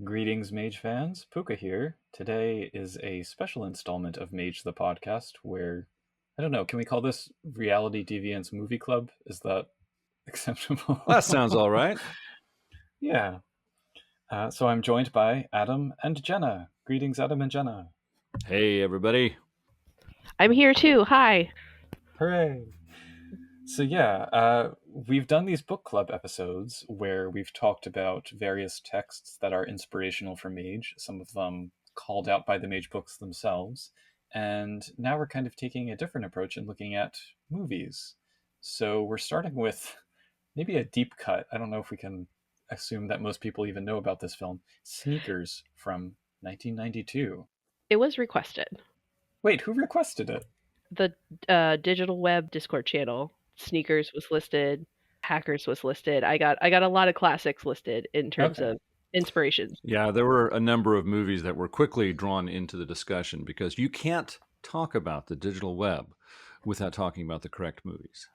Greetings, Mage fans. Pooka here. Today is a special installment of Mage the podcast where, I don't know, can we call this Reality Deviants Movie Club? Is that acceptable? That sounds all right. Yeah. So I'm joined by Adam and Jenna. Greetings, Adam and Jenna. Hey, everybody. I'm here too. Hi. Hooray! So we've done these book club episodes where we've talked about various texts that are inspirational for Mage, some of them called out by the Mage books themselves, and now we're kind of taking a different approach and looking at movies. So we're starting with maybe a deep cut. I don't know if we can assume that most people even know about this film, Sneakers from 1992. It was requested. Wait, who requested it? The digital web Discord channel. Sneakers was listed. Hackers was listed. I got a lot of classics listed in terms of inspirations. Yeah, there were a number of movies that were quickly drawn into the discussion because you can't talk about the digital web without talking about the correct movies.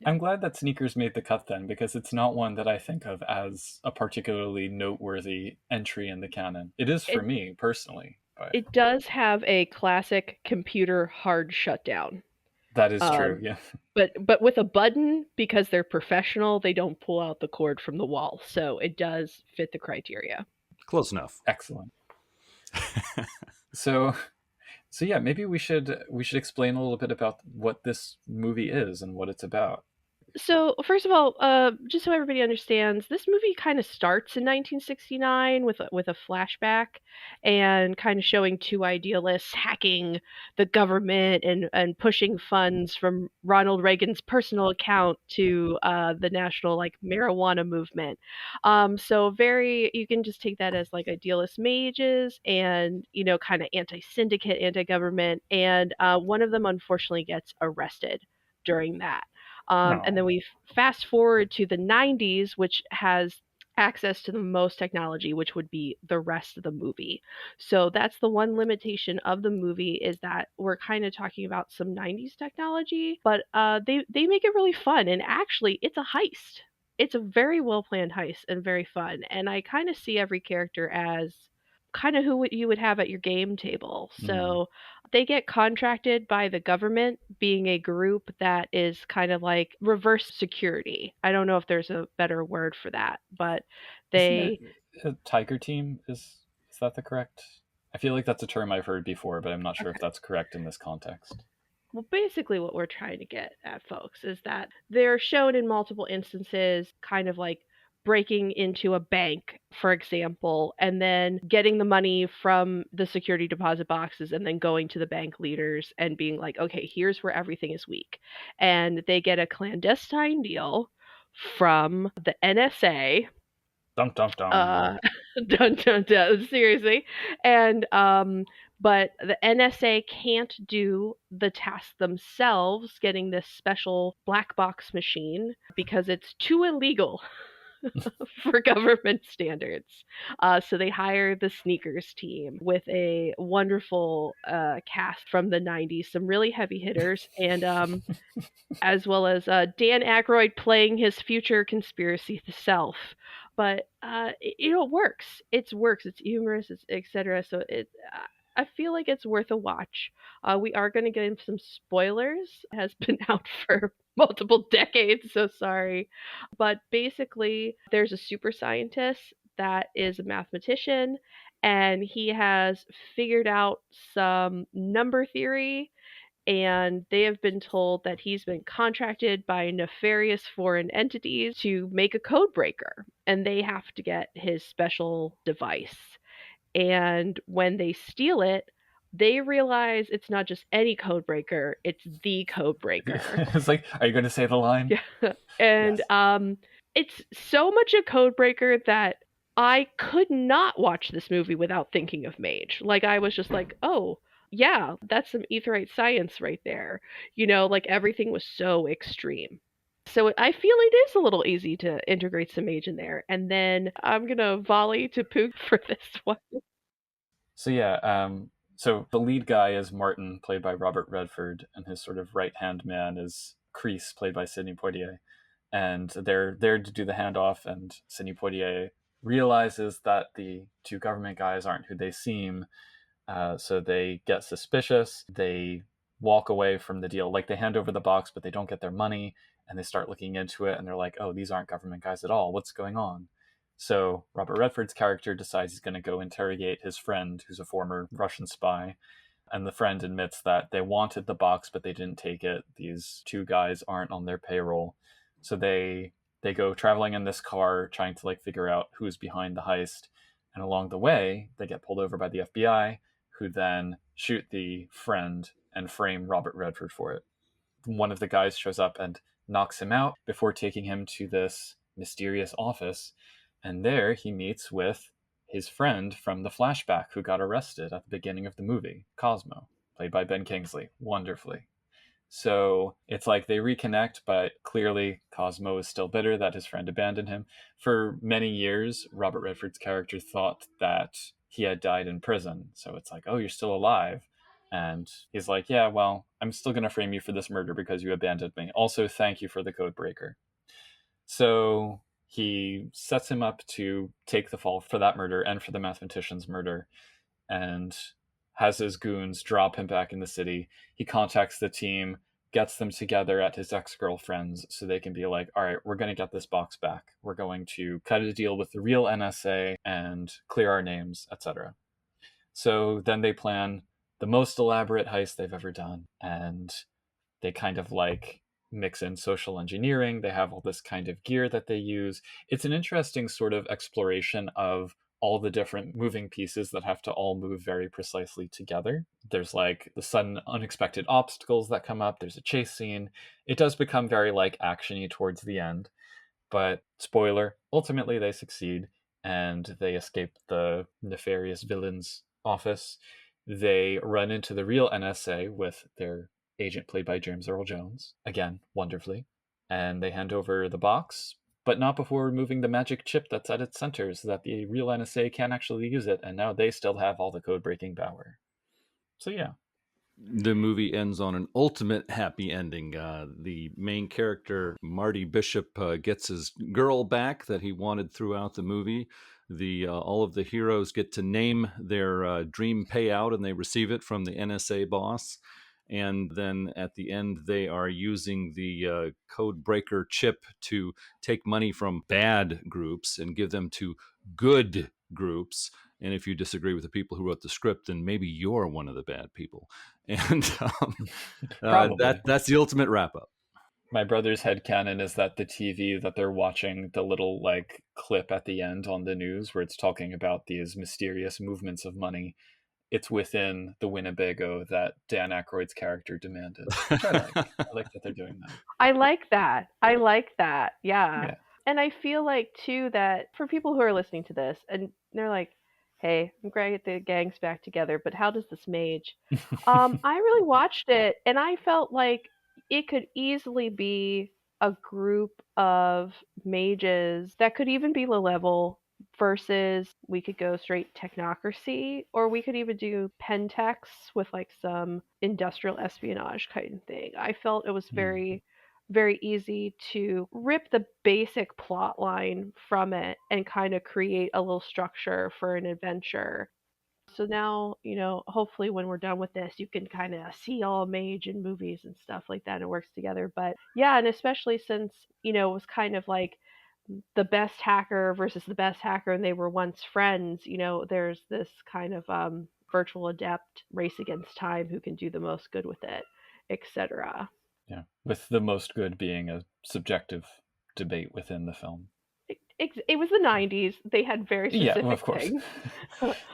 I'm glad that Sneakers made the cut then, because it's not one that I think of as a particularly noteworthy entry in the canon. It is for me, personally. But it does have a classic computer hard shutdown. That is true, yeah. But with a button, because they're professional, they don't pull out the cord from the wall. So it does fit the criteria. Close enough. Excellent. So yeah, maybe we should explain a little bit about what this movie is and what it's about. So, first of all, just so everybody understands, this movie kind of starts in 1969 with a flashback and kind of showing two idealists hacking the government and pushing funds from Ronald Reagan's personal account to the national marijuana movement. So you can just take that as idealist mages and kind of anti-syndicate, anti-government, and one of them unfortunately gets arrested during that. And then we fast forward to the 90s, which has access to the most technology, which would be the rest of the movie. So that's the one limitation of the movie, is that we're kind of talking about some 90s technology, but they make it really fun. And actually, it's a heist. It's a very well-planned heist and very fun. And I kind of see every character as kind of who you would have at your game table. So they get contracted by the government, being a group that is kind of like reverse security. I don't know if there's a better word for that, but they... A Tiger Team, is that the correct? I feel like that's a term I've heard before, but I'm not sure if that's correct in this context. Well, basically what we're trying to get at, folks, is that they're shown in multiple instances kind of like breaking into a bank, for example, and then getting the money from the security deposit boxes and then going to the bank leaders and being like, okay, here's where everything is weak. And they get a clandestine deal from the NSA. Dum, dum, dum. Dun, dun, dun, seriously. And but the NSA can't do the task themselves, getting this special black box machine, because it's too illegal for government standards. So they hire the Sneakers team with a wonderful cast from the 90s, some really heavy hitters, and as well as Dan Aykroyd playing his future conspiracy self. But it works. It works. It's humorous, it's etc. So I feel like it's worth a watch. We are going to get into some spoilers. It has been out for multiple decades, so sorry. But basically, there's a super scientist that is a mathematician, and he has figured out some number theory, and they have been told that he's been contracted by nefarious foreign entities to make a code breaker, and they have to get his special device. And when they steal it, they realize it's not just any code breaker, it's the code breaker. It's like, are you going to say the line? Yeah. And yes. It's so much a code breaker that I could not watch this movie without thinking of Mage. I was just like, oh, yeah, that's some aetherite science right there. Everything was so extreme. So I feel it is a little easy to integrate some Mage in there. And then I'm going to volley to Pook for this one. So yeah, so the lead guy is Martin, played by Robert Redford, and his sort of right-hand man is Kreese, played by Sidney Poitier. And they're there to do the handoff, and Sidney Poitier realizes that the two government guys aren't who they seem. So they get suspicious. They walk away from the deal. Like, they hand over the box, but they don't get their money, and they start looking into it, and they're like, oh, these aren't government guys at all. What's going on? So Robert Redford's character decides he's going to go interrogate his friend, who's a former Russian spy. And the friend admits that they wanted the box, but they didn't take it. These two guys aren't on their payroll. So they go traveling in this car, trying to like figure out who's behind the heist. And along the way, they get pulled over by the FBI, who then shoot the friend and frame Robert Redford for it. One of the guys shows up and knocks him out before taking him to this mysterious office. And there he meets with his friend from the flashback who got arrested at the beginning of the movie, Cosmo, played by Ben Kingsley, wonderfully. So it's like they reconnect, but clearly Cosmo is still bitter that his friend abandoned him. For many years, Robert Redford's character thought that he had died in prison. So it's like, oh, you're still alive. And he's like, yeah, well, I'm still going to frame you for this murder because you abandoned me. Also, thank you for the code breaker. So he sets him up to take the fall for that murder and for the mathematician's murder, and has his goons drop him back in the city. He contacts the team, gets them together at his ex-girlfriend's so they can be like, all right, we're going to get this box back. We're going to cut a deal with the real NSA and clear our names, etc. So then they plan the most elaborate heist they've ever done, and they kind of like mix in social engineering. They have all this kind of gear that they use. It's an interesting sort of exploration of all the different moving pieces that have to all move very precisely together. There's like the sudden unexpected obstacles that come up. There's a chase scene. It does become very like action-y towards the end, but spoiler, ultimately they succeed and they escape the nefarious villain's office. They run into the real NSA with their agent played by James Earl Jones, again, wonderfully, and they hand over the box, but not before removing the magic chip that's at its center so that the real NSA can't actually use it, and now they still have all the code-breaking power. So yeah. The movie ends on an ultimate happy ending. The main character, Marty Bishop, gets his girl back that he wanted throughout the movie. All of the heroes get to name their dream payout, and they receive it from the NSA boss. And then at the end, they are using the code breaker chip to take money from bad groups and give them to good groups. And if you disagree with the people who wrote the script, then maybe you're one of the bad people. And that's the ultimate wrap up. My brother's headcanon is that the TV that they're watching, the little like clip at the end on the news where it's talking about these mysterious movements of money, it's within the Winnebago that Dan Aykroyd's character demanded, which I like. I like that they're doing that. I like that. Yeah. And I feel like, too, that for people who are listening to this and they're like, hey, I'm glad to get the gangs back together, but how does this Mage? I really watched it, and I felt like it could easily be a group of mages that could even be low level, versus we could go straight technocracy, or we could even do pentex with like some industrial espionage kind of thing. I felt it was very easy to rip the basic plot line from it and kind of create a little structure for an adventure. So now, hopefully when we're done with this, you can kind of see all Mage in movies and stuff like that, and it works together. But yeah, and especially since, it was kind of like the best hacker versus the best hacker, and they were once friends, there's this kind of virtual adept race against time who can do the most good with it, etc. Yeah, with the most good being a subjective debate within the film. It was the 90s. They had very specific of course. things.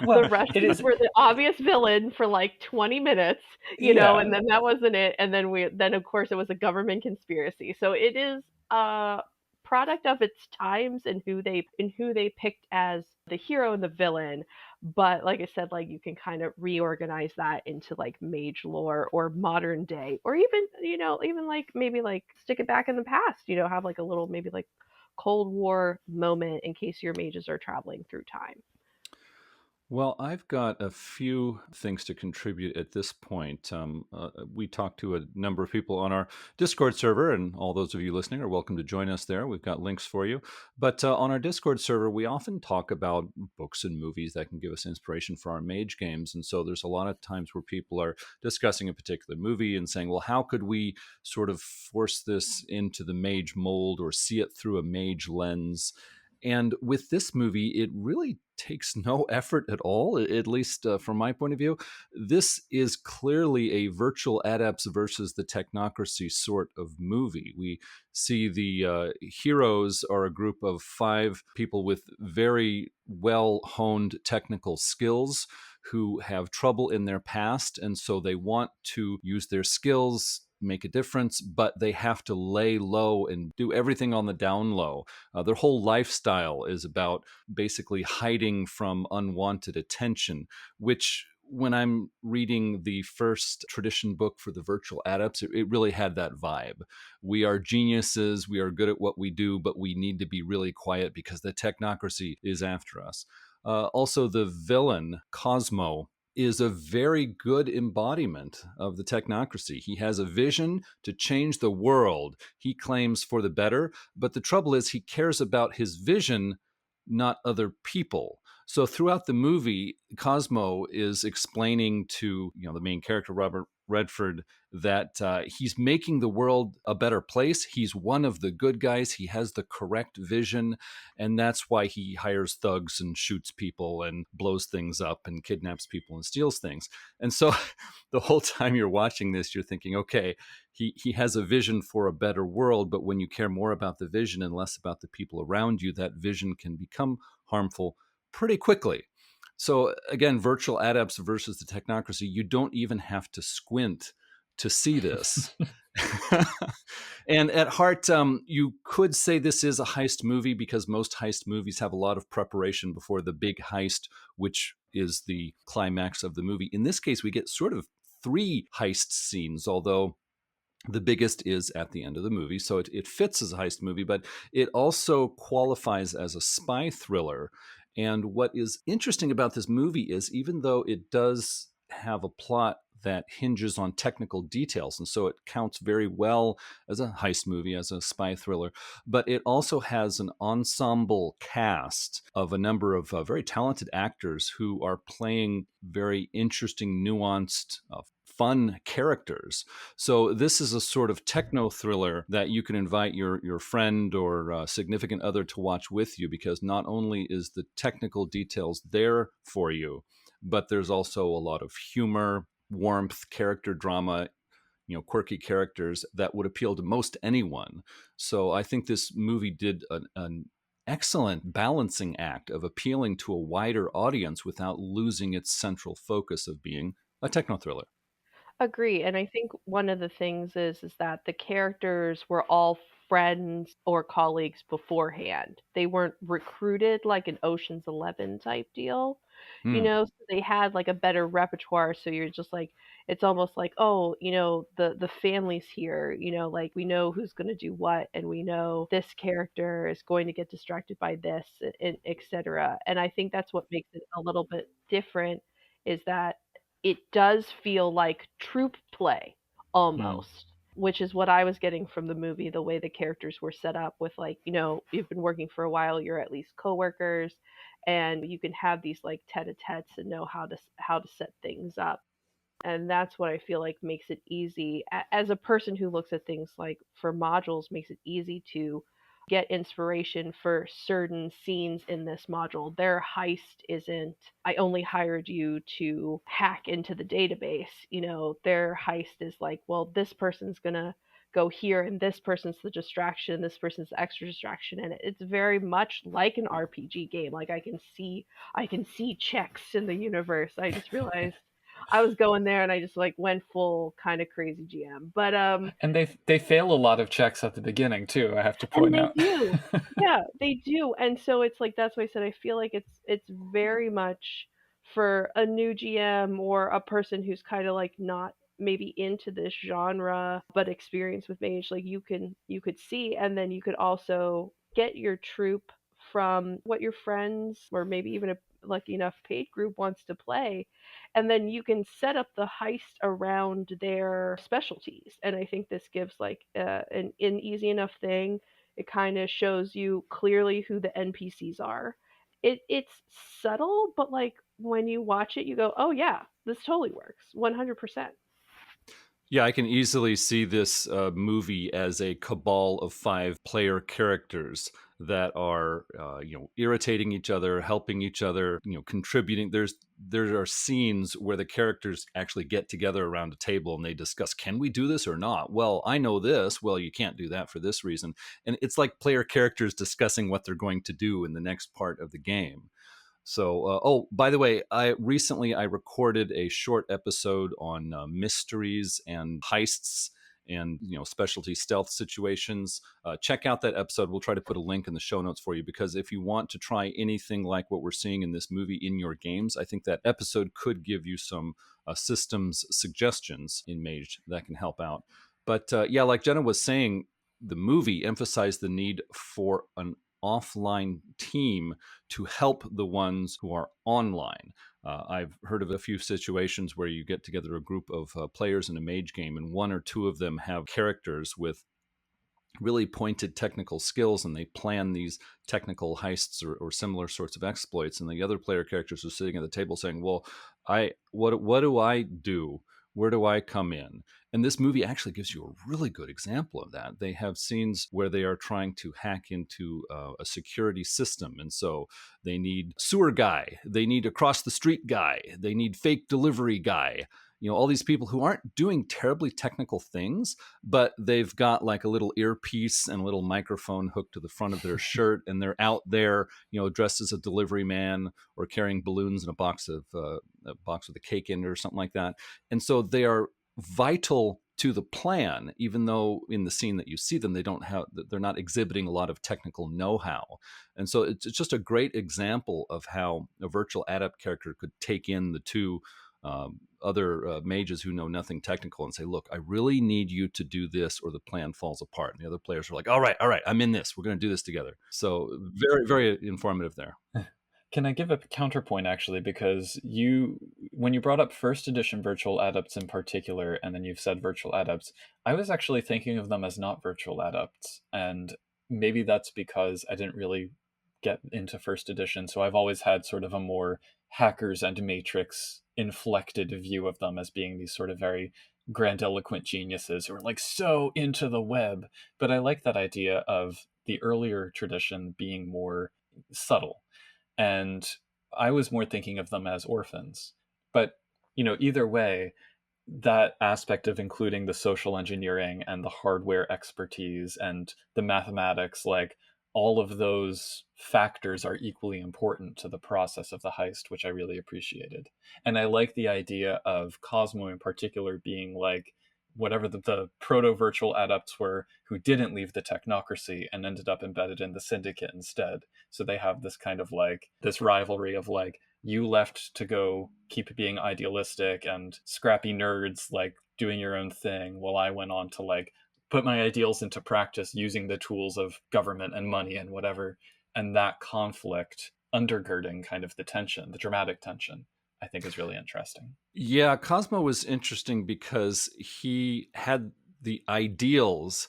Well, the Russians were the obvious villain for like 20 minutes, and then that wasn't it. And then of course it was a government conspiracy. So it is a product of its times and who they picked as the hero and the villain. But like I said, like you can kind of reorganize that into like Mage lore or modern day, or even even like maybe like stick it back in the past. Have like a little maybe like Cold War moment in case your mages are traveling through time. Well, I've got a few things to contribute at this point. We talked to a number of people on our Discord server, and all those of you listening are welcome to join us there. We've got links for you. But on our Discord server, we often talk about books and movies that can give us inspiration for our Mage games. And so there's a lot of times where people are discussing a particular movie and saying, well, how could we sort of force this into the Mage mold or see it through a Mage lens? And with this movie, it really takes no effort at all, at least from my point of view. This is clearly a Virtual Adepts versus the Technocracy sort of movie. We see the heroes are a group of 5 people with very well honed technical skills who have trouble in their past. And so they want to use their skills, make a difference, but they have to lay low and do everything on the down low. Their whole lifestyle is about basically hiding from unwanted attention, which when I'm reading the first tradition book for the Virtual Adepts, it really had that vibe. We are geniuses, we are good at what we do, but we need to be really quiet because the technocracy is after us. Also, the villain, Cosmo, is a very good embodiment of the technocracy. He has a vision to change the world, he claims, for the better, but the trouble is he cares about his vision, not other people. So throughout the movie, Cosmo is explaining to the main character, Robert Redford, that he's making the world a better place. He's one of the good guys. He has the correct vision, and that's why he hires thugs and shoots people and blows things up and kidnaps people and steals things. And so the whole time you're watching this, you're thinking, okay, he has a vision for a better world, but when you care more about the vision and less about the people around you, that vision can become harmful pretty quickly. So again, Virtual Adepts versus the Technocracy, you don't even have to squint to see this. And at heart, you could say this is a heist movie because most heist movies have a lot of preparation before the big heist, which is the climax of the movie. In this case, we get sort of 3 heist scenes, although the biggest is at the end of the movie. So it fits as a heist movie, but it also qualifies as a spy thriller. And what is interesting about this movie is even though it does have a plot that hinges on technical details, and so it counts very well as a heist movie, as a spy thriller, but it also has an ensemble cast of a number of very talented actors who are playing very interesting, nuanced, fun characters. So this is a sort of techno-thriller that you can invite your friend or significant other to watch with you, because not only is the technical details there for you, but there's also a lot of humor, warmth, character drama, quirky characters that would appeal to most anyone. So I think this movie did an excellent balancing act of appealing to a wider audience without losing its central focus of being a techno-thriller. Agree. And I think one of the things is that the characters were all friends or colleagues beforehand. They weren't recruited like an Ocean's 11 type deal. Hmm. So they had like a better repertoire, so you're just like it's almost like, oh, the family's here, like we know who's going to do what, and we know this character is going to get distracted by this, and etc. And I think that's what makes it a little bit different, is that it does feel like troop play Hmm. almost, which is what I was getting from the movie, the way the characters were set up with, like, you've been working for a while, you're at least coworkers, and you can have these like tete-a-tetes and know how to set things up. And that's what I feel like makes it easy, as a person who looks at things like for modules, makes it easy to get inspiration for certain scenes in this module. Their heist isn't, I only hired you to hack into the database. Their heist is like, well, this person's gonna go here, and this person's the distraction, this person's the extra distraction, and it's very much like an RPG game. Like I can see checks in the universe. I just realized I was going there, and I just like went full kind of crazy GM. But And they fail a lot of checks at the beginning too, I have to and point they out. do. Yeah, they do. And so it's like, that's why I said I feel like it's very much for a new GM or a person who's kind of like not maybe into this genre but experience with Mage. Like you could see, and then you could also get your troop from what your friends or maybe even a lucky enough paid group wants to play, and then you can set up the heist around their specialties. And I think this gives like an easy enough thing. It kind of shows you clearly who the NPCs are. It's subtle, but like when you watch it, you go, "Oh yeah, this totally works, 100%." Yeah, I can easily see this movie as a cabal of 5 player characters that are, irritating each other, helping each other, contributing. There are scenes where the characters actually get together around a table and they discuss, can we do this or not? Well, I know this. Well, you can't do that for this reason. And it's like player characters discussing what they're going to do in the next part of the game. So, oh, by the way, I recorded a short episode on mysteries and heists and specialty stealth situations. Check out that episode. We'll try to put a link in the show notes for you, because if you want to try anything like what we're seeing in this movie in your games, I think that episode could give you some systems suggestions in Mage that can help out. But yeah, like Jenna was saying, the movie emphasized the need for an offline team to help the ones who are online. I've heard of a few situations where you get together a group of players in a Mage game, and 1 or 2 of them have characters with really pointed technical skills, and they plan these technical heists or similar sorts of exploits. And the other player characters are sitting at the table saying, well, what do I do? Where do I come in? And this movie actually gives you a really good example of that. They have scenes where they are trying to hack into a security system. And so they need sewer guy, they need across the street guy, they need fake delivery guy, all these people who aren't doing terribly technical things, but they've got like a little earpiece and a little microphone hooked to the front of their shirt, and they're out there, dressed as a delivery man or carrying balloons and a box with a cake in it or something like that. And so they are vital to the plan, even though in the scene that you see them, they're not exhibiting a lot of technical know-how. And so it's just a great example of how a virtual adept character could take in the 2 other mages who know nothing technical and say, look, I really need you to do this or the plan falls apart. And the other players are like, all right, I'm in this. We're going to do this together. So very, very informative there. Can I give a counterpoint, actually? Because when you brought up first edition Virtual Adepts in particular, and then you've said Virtual Adepts, I was actually thinking of them as not Virtual Adepts. And maybe that's because I didn't really get into first edition, so I've always had sort of a more hackers and Matrix inflected view of them as being these sort of very grandiloquent geniuses who are like so into the web. But I like that idea of the earlier tradition being more subtle. And I was more thinking of them as orphans. But, either way, that aspect of including the social engineering and the hardware expertise and the mathematics, like all of those factors are equally important to the process of the heist, which I really appreciated. And I like the idea of Cosmo in particular being like whatever the proto-virtual adepts were who didn't leave the technocracy and ended up embedded in the syndicate instead. So they have this kind of like this rivalry of like, you left to go keep being idealistic and scrappy nerds like doing your own thing, while I went on to like put my ideals into practice using the tools of government and money and whatever. And that conflict undergirding kind of the tension, the dramatic tension, I think is really interesting. Yeah, Cosmo was interesting because he had the ideals,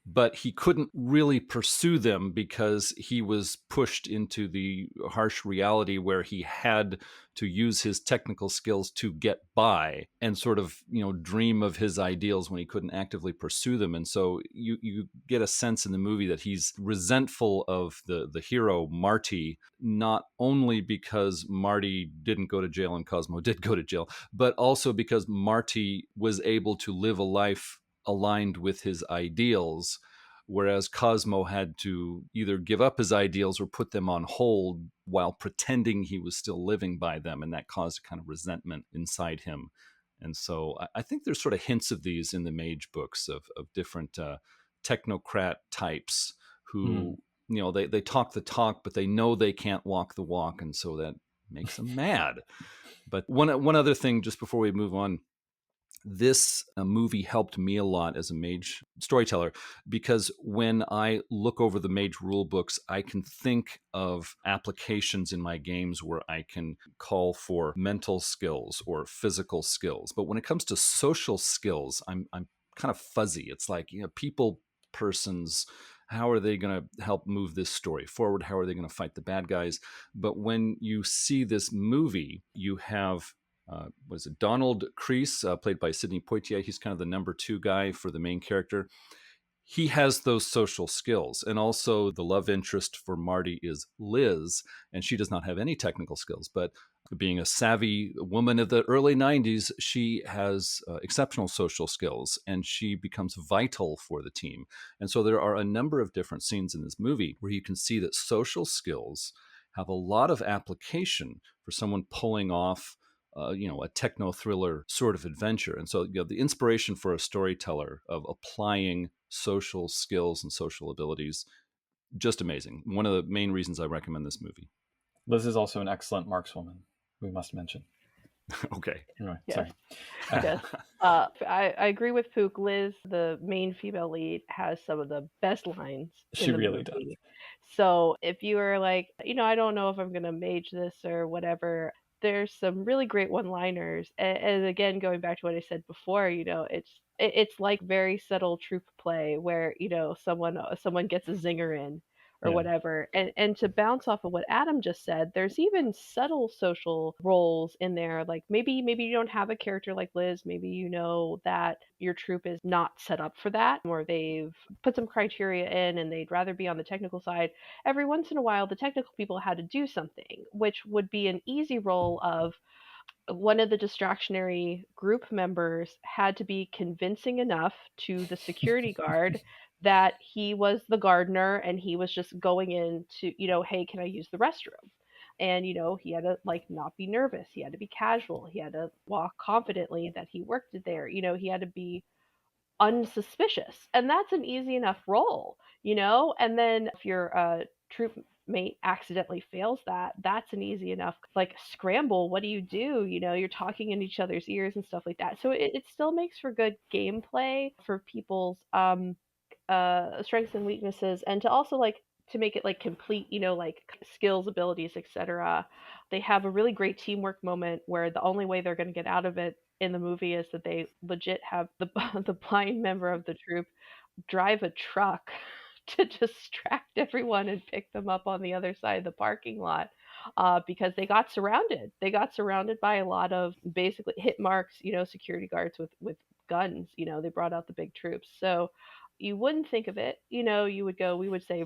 but he couldn't really pursue them because he was pushed into the harsh reality where he had to use his technical skills to get by and sort of, dream of his ideals when he couldn't actively pursue them. And so you get a sense in the movie that he's resentful of the hero, Marty, not only because Marty didn't go to jail and Cosmo did go to jail, but also because Marty was able to live a life aligned with his ideals, whereas Cosmo had to either give up his ideals or put them on hold while pretending he was still living by them, and that caused a kind of resentment inside him. And so I think there's sort of hints of these in the Mage books of different technocrat types who, they talk the talk, but they know they can't walk the walk, and so that makes them mad. But one other thing, just before we move on, this movie helped me a lot as a Mage storyteller, because when I look over the Mage rule books, I can think of applications in my games where I can call for mental skills or physical skills. But when it comes to social skills, I'm kind of fuzzy. It's like, people, persons, how are they going to help move this story forward? How are they going to fight the bad guys? But when you see this movie, you have was it Donald Creese, played by Sidney Poitier. He's kind of the number 2 guy for the main character. He has those social skills. And also the love interest for Marty is Liz, and she does not have any technical skills. But being a savvy woman of the early 90s, she has exceptional social skills, and she becomes vital for the team. And so there are a number of different scenes in this movie where you can see that social skills have a lot of application for someone pulling off a techno-thriller sort of adventure. And so, the inspiration for a storyteller of applying social skills and social abilities, just amazing. One of the main reasons I recommend this movie. Liz is also an excellent markswoman, we must mention. Okay. Anyway, Yes. sorry. Yes. I agree with Pook. Liz, the main female lead, has some of the best lines. She in the really movie. does. So if you are like, I don't know if I'm going to mage this or whatever, there's some really great one-liners. And again, going back to what I said before, it's like very subtle troop play where, someone gets a zinger in or Yeah. whatever. And to bounce off of what Adam just said, there's even subtle social roles in there. Like maybe you don't have a character like Liz. Maybe you know that your troop is not set up for that, or they've put some criteria in and they'd rather be on the technical side. Every once in a while, the technical people had to do something, which would be an easy role of one of the distractionary group members had to be convincing enough to the security guard that he was the gardener and he was just going in to, hey, can I use the restroom? And, he had to not be nervous. He had to be casual. He had to walk confidently that he worked there. He had to be unsuspicious. And that's an easy enough role, And then if your troop mate accidentally fails that, that's an easy enough scramble. What do? You're talking in each other's ears and stuff like that. So it still makes for good gameplay for people's strengths and weaknesses, and to also to make it complete, skills, abilities, etc. They have a really great teamwork moment where the only way they're going to get out of it in the movie is that they legit have the blind member of the troop drive a truck to distract everyone and pick them up on the other side of the parking lot, because they got surrounded. They got surrounded by a lot of basically hit marks, security guards with guns. They brought out the big troops. So you wouldn't think of it. We would say,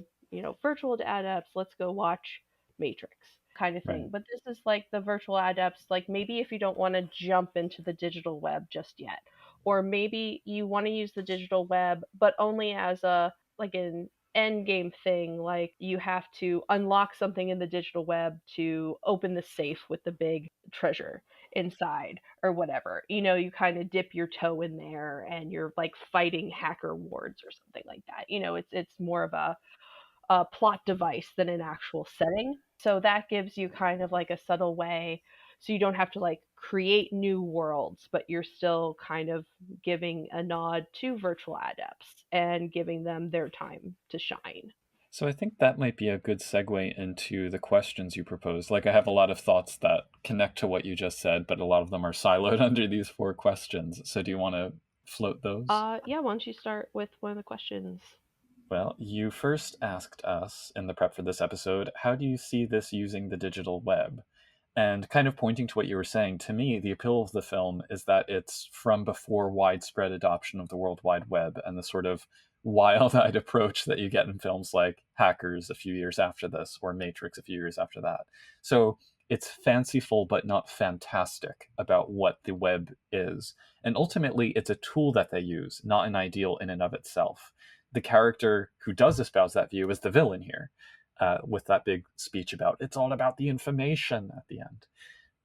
Virtual Adepts, let's go watch Matrix kind of thing. Right. But this is like the Virtual Adepts, maybe if you don't want to jump into the digital web just yet, or maybe you want to use the digital web, but only as an end game thing, like you have to unlock something in the digital web to open the safe with the big treasure inside or whatever. You kind of dip your toe in there and you're fighting hacker wards or something like that. It's more of a plot device than an actual setting. So that gives you kind of a subtle way, so you don't have to create new worlds, but you're still kind of giving a nod to Virtual Adepts and giving them their time to shine. So I think that might be a good segue into the questions you proposed. I have a lot of thoughts that connect to what you just said, but a lot of them are siloed under these 4 questions. So do you want to float those? Yeah, why don't you start with one of the questions? Well, you first asked us in the prep for this episode, how do you see this using the digital web? And kind of pointing to what you were saying, to me, the appeal of the film is that it's from before widespread adoption of the World Wide Web and the sort of wild-eyed approach that you get in films like Hackers a few years after this, or Matrix a few years after that. So it's fanciful but not fantastic about what the web is. And ultimately, it's a tool that they use, not an ideal in and of itself. The character who does espouse that view is the villain here, with that big speech about it's all about the information at the end.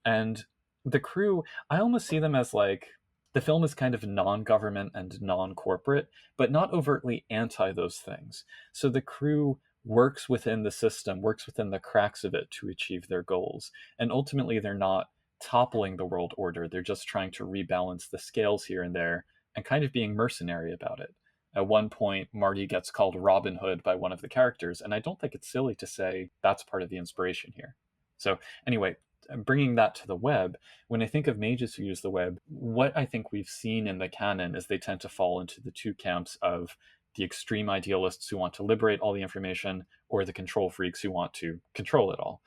And the crew, I almost see them as the film is kind of non-government and non-corporate, but not overtly anti those things. So the crew works within the system, works within the cracks of it to achieve their goals. And ultimately, they're not toppling the world order. They're just trying to rebalance the scales here and there and kind of being mercenary about it. At one point, Marty gets called Robin Hood by one of the characters, and I don't think it's silly to say that's part of the inspiration here. So, anyway, bringing that to the web, when I think of mages who use the web, what I think we've seen in the canon is they tend to fall into the two camps of the extreme idealists who want to liberate all the information, or the control freaks who want to control it all.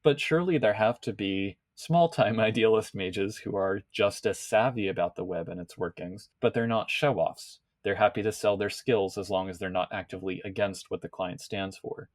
But surely there have to be small-time idealist mages who are just as savvy about the web and its workings, but they're not show-offs. They're happy to sell their skills as long as they're not actively against what the client stands for.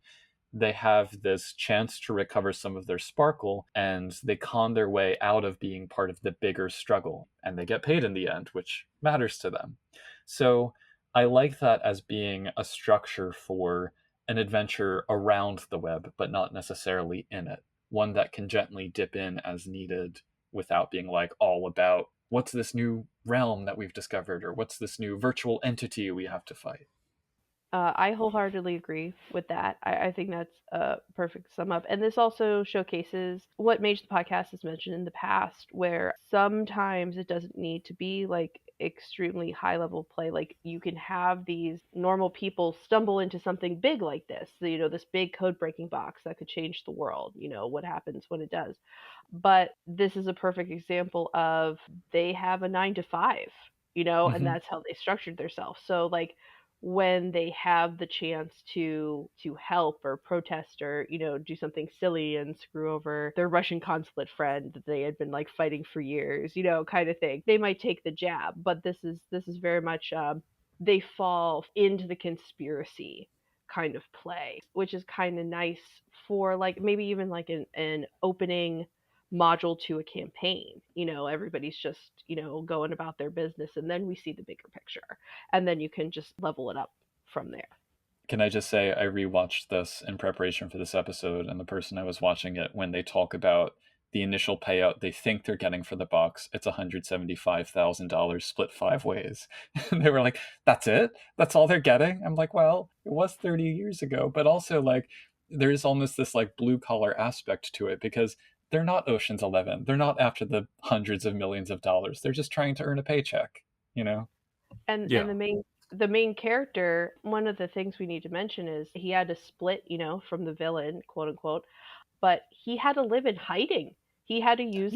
They have this chance to recover some of their sparkle, and they con their way out of being part of the bigger struggle, and they get paid in the end, which matters to them. So I like that as being a structure for an adventure around the web, but not necessarily in it. One that can gently dip in as needed without being like all about what's this new realm that we've discovered, or what's this new virtual entity we have to fight. I wholeheartedly agree with that. I think that's a perfect sum up. And this also showcases what Mage the Podcast has mentioned in the past, where sometimes it doesn't need to be like extremely high level play. Like you can have these normal people stumble into something big like this, this big code breaking box that could change the world, what happens when it does. But this is a perfect example of they have a 9 to 5, and that's how they structured themselves. So like, when they have the chance to help or protest or do something silly and screw over their Russian consulate friend that they had been like fighting for years, kind of thing, they might take the jab. But this is very much they fall into the conspiracy kind of play, which is kind of nice for like maybe even like an opening module to a campaign. Everybody's just going about their business, and then we see the bigger picture, and then you can just level it up from there. Can I just say I rewatched this in preparation for this episode, and the person I was watching it, when they talk about the initial payout they think they're getting for the box, it's $175,000 split 5 ways. And they were like, that's it? That's all they're getting? I'm like, well, it was 30 years ago, but also like there's almost this like blue collar aspect to it, because they're not Ocean's 11. They're not after the hundreds of millions of dollars. They're just trying to earn a paycheck, And the main character, one of the things we need to mention is he had to split, from the villain, quote unquote, but he had to live in hiding. He had to use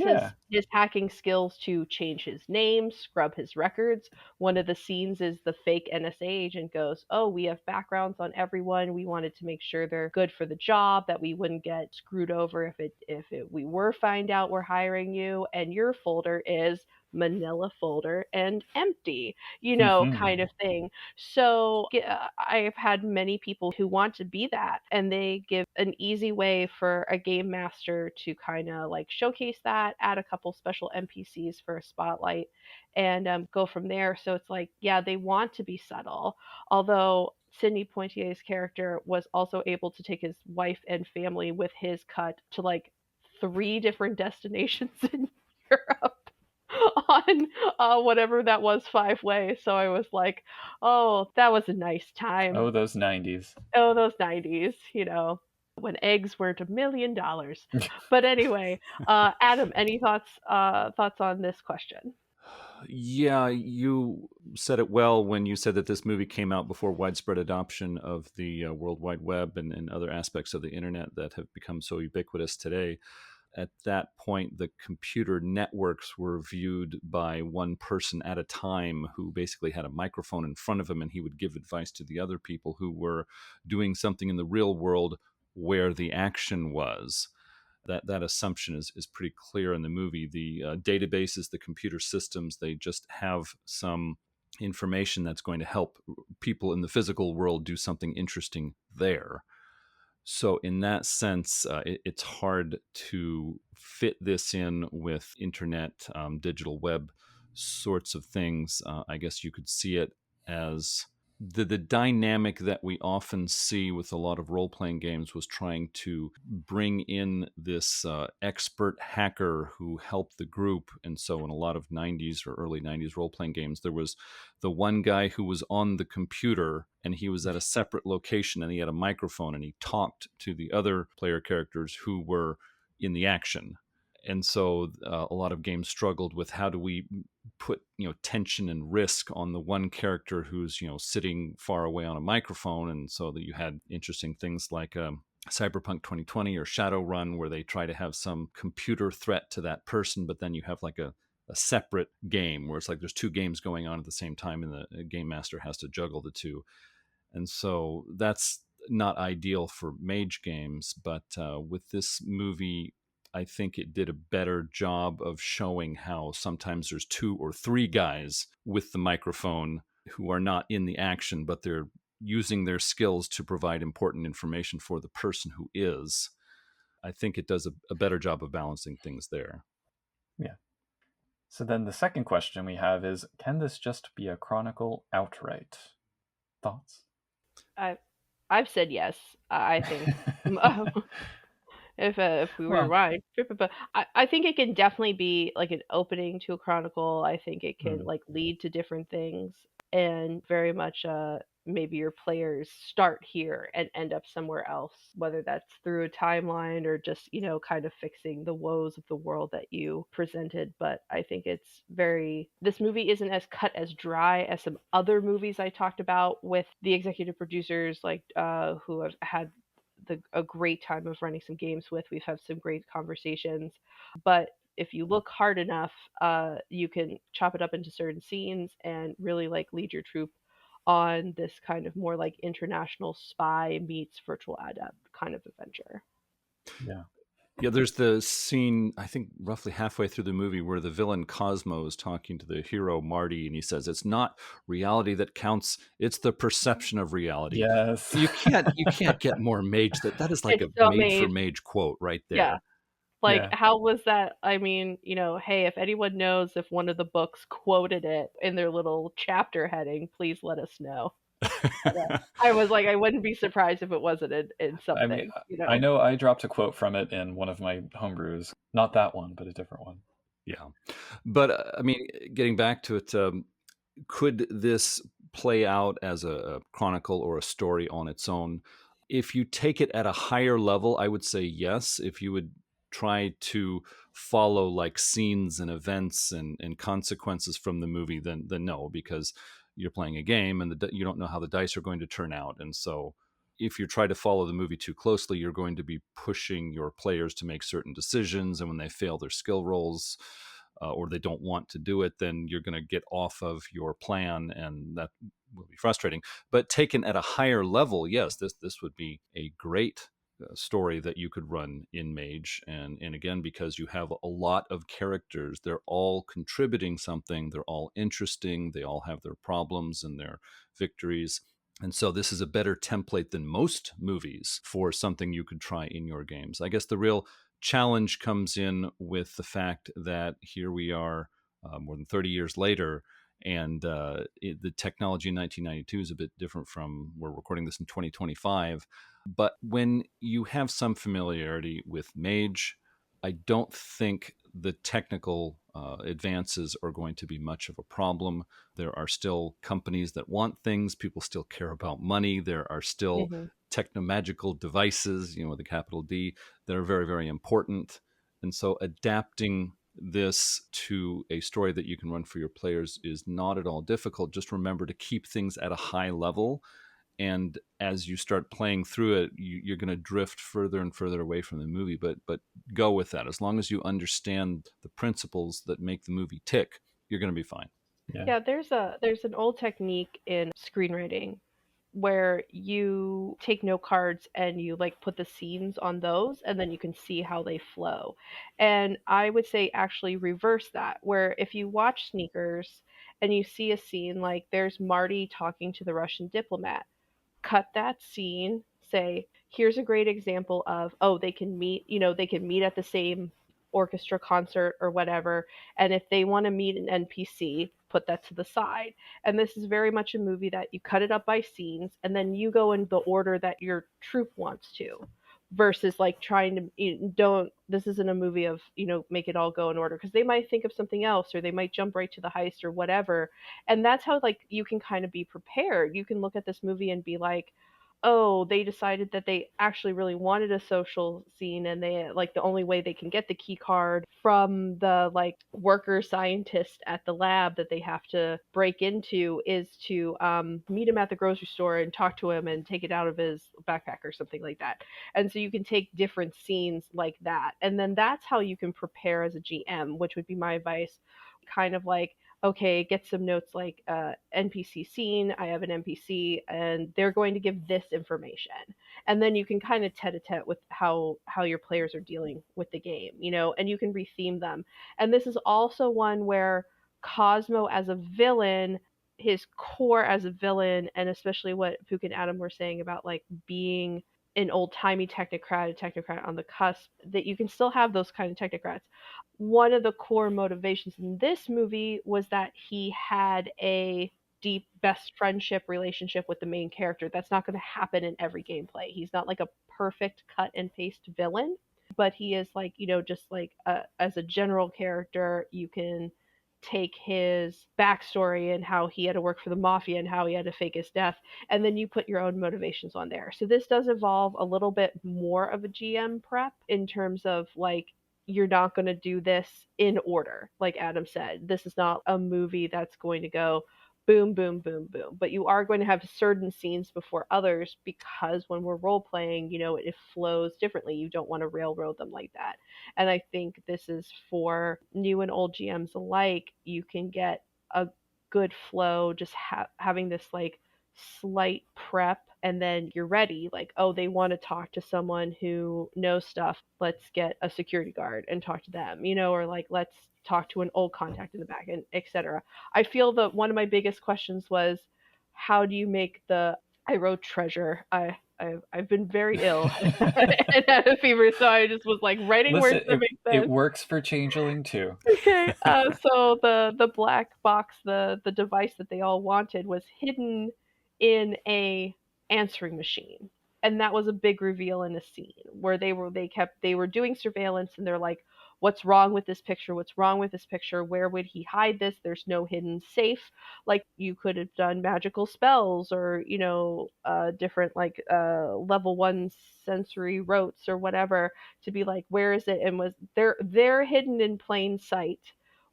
his hacking skills to change his name, scrub his records. One of the scenes is the fake NSA agent goes, "Oh, we have backgrounds on everyone. We wanted to make sure they're good for the job, that we wouldn't get screwed over if we were find out we're hiring you, and your folder is manila folder and empty," kind of thing. So I've had many people who want to be that, and they give an easy way for a game master to kind of like showcase that, add a couple special NPCs for a spotlight, and go from there. So it's like, yeah, they want to be subtle, although Sidney Poitier's character was also able to take his wife and family with his cut to like 3 different destinations in Europe on whatever that was 5 ways. So I was like, oh, that was a nice time. Oh, those 90s. Oh, those 90s, when eggs weren't $1 million. But anyway, Adam, any thoughts on this question? Yeah, you said it well when you said that this movie came out before widespread adoption of the World Wide Web and other aspects of the internet that have become so ubiquitous today. At that point, the computer networks were viewed by one person at a time, who basically had a microphone in front of him, and he would give advice to the other people who were doing something in the real world where the action was. That assumption is pretty clear in the movie. The databases, the computer systems, they just have some information that's going to help people in the physical world do something interesting there. So in that sense, it's hard to fit this in with internet, digital web sorts of things. I guess you could see it as the dynamic that we often see with a lot of role-playing games was trying to bring in this expert hacker who helped the group. And so in a lot of 90s or early 90s role-playing games, there was the one guy who was on the computer, and he was at a separate location, and he had a microphone, and he talked to the other player characters who were in the action. And so a lot of games struggled with how do we put tension and risk on the one character who's sitting far away on a microphone, and so that you had interesting things like Cyberpunk 2020 or Shadowrun, where they try to have some computer threat to that person, but then you have like a separate game where it's like there's two games going on at the same time, and the game master has to juggle the two. And so that's not ideal for Mage games, but with this movie, I think it did a better job of showing how sometimes there's two or three guys with the microphone who are not in the action, but they're using their skills to provide important information for the person who is. I think it does a better job of balancing things there. Yeah. So then the second question we have is, can this just be a chronicle outright? Thoughts? I've said yes. I think if we were right, but I think it can definitely be like an opening to a chronicle. I think it can like lead to different things, and very much maybe your players start here and end up somewhere else, whether that's through a timeline or just kind of fixing the woes of the world that you presented. But I think this movie isn't as cut as dry as some other movies I talked about with the executive producers, like who have had a great time of running some games with. We've had some great conversations, but if you look hard enough, you can chop it up into certain scenes and really like lead your troop on this kind of more like international spy meets virtual adept kind of adventure. Yeah, there's the scene, I think roughly halfway through the movie, where the villain Cosmo is talking to the hero Marty, and he says, "It's not reality that counts, it's the perception of reality." Yes. You can't get more Mage. That is like It's a so made for Mage. Mage quote right there. Yeah. Like, Yeah. how was that? I mean, hey, if anyone knows if one of the books quoted it in their little chapter heading, please let us know. I was like, I wouldn't be surprised if it wasn't in something. I mean, I know I dropped a quote from it in one of my homebrews. Not that one, but a different one. Yeah. But I mean, getting back to it, could this play out as a chronicle or a story on its own? If you take it at a higher level, I would say yes. If you would try to follow like scenes and events and consequences from the movie, then no, because you're playing a game and you don't know how the dice are going to turn out. And so if you try to follow the movie too closely, you're going to be pushing your players to make certain decisions. And when they fail their skill rolls, or they don't want to do it, then you're going to get off of your plan, and that will be frustrating. But taken at a higher level, yes, this would be a great story that you could run in Mage. And again, because you have a lot of characters, they're all contributing something, they're all interesting, they all have their problems and their victories. And so this is a better template than most movies for something you could try in your games. I guess the real challenge comes in with the fact that here we are more than 30 years later, and the technology in 1992 is a bit different from, we're recording this in 2025. But when you have some familiarity with Mage, I don't think the technical advances are going to be much of a problem. There are still companies that want things. People still care about money. There are still techno-magical devices, with a capital D, that are very, very important. And so adapting this to a story that you can run for your players is not at all difficult. Just remember to keep things at a high level. And as you start playing through it, you're going to drift further and further away from the movie. But go with that. As long as you understand the principles that make the movie tick, you're going to be fine. Yeah, there's an old technique in screenwriting where you take note cards and you like put the scenes on those, and then you can see how they flow. And I would say actually reverse that, where if you watch Sneakers and you see a scene like there's Marty talking to the Russian diplomat, cut that scene, say, here's a great example of, oh, they can meet, they can meet at the same orchestra concert or whatever. And if they want to meet an NPC, put that to the side. And this is very much a movie that you cut it up by scenes and then you go in the order that your troop wants to, versus like trying to, this isn't a movie of, make it all go in order, because they might think of something else or they might jump right to the heist or whatever. And that's how like you can kind of be prepared. You can look at this movie and be like, oh, they decided that they actually really wanted a social scene, and they like the only way they can get the key card from the like worker scientist at the lab that they have to break into is to meet him at the grocery store and talk to him and take it out of his backpack or something like that. And so you can take different scenes like that, and then that's how you can prepare as a GM, which would be my advice. Kind of like, okay, get some notes like NPC scene. I have an NPC, and they're going to give this information, and then you can kind of tete-a-tete with how your players are dealing with the game, and you can retheme them. And this is also one where Cosmo as a villain, his core as a villain, and especially what Pooka and Adam were saying about like being an old timey technocrat, a technocrat on the cusp, that you can still have those kind of technocrats. One of the core motivations in this movie was that he had a deep best friendship relationship with the main character. That's not going to happen in every gameplay. He's not like a perfect cut and paste villain, but he is like, just like as a general character, you can take his backstory and how he had to work for the mafia and how he had to fake his death, and then you put your own motivations on there. So this does involve a little bit more of a GM prep in terms of like, you're not going to do this in order. Like Adam said, this is not a movie that's going to go boom, boom, boom, boom. But you are going to have certain scenes before others, because when we're role playing, it flows differently. You don't want to railroad them like that. And I think this is for new and old GMs alike. You can get a good flow just having this like slight prep, and then you're ready. Like, oh, they want to talk to someone who knows stuff. Let's get a security guard and talk to them, or like, let's talk to an old contact in the back, and etc. I feel that one of my biggest questions was, how do you make the I wrote treasure. I've been very ill and had a fever, so I just was like writing Listen, words that make sense. it works for Changeling too. Okay, so the black box, the device that they all wanted, was hidden in a answering machine, and that was a big reveal in a scene where they were doing surveillance, and they're like, what's wrong with this picture, what's wrong with this picture, where would he hide this, there's no hidden safe. Like, you could have done magical spells, or different like level 1 sensory rotes or whatever, to be like, where is it? And was there hidden in plain sight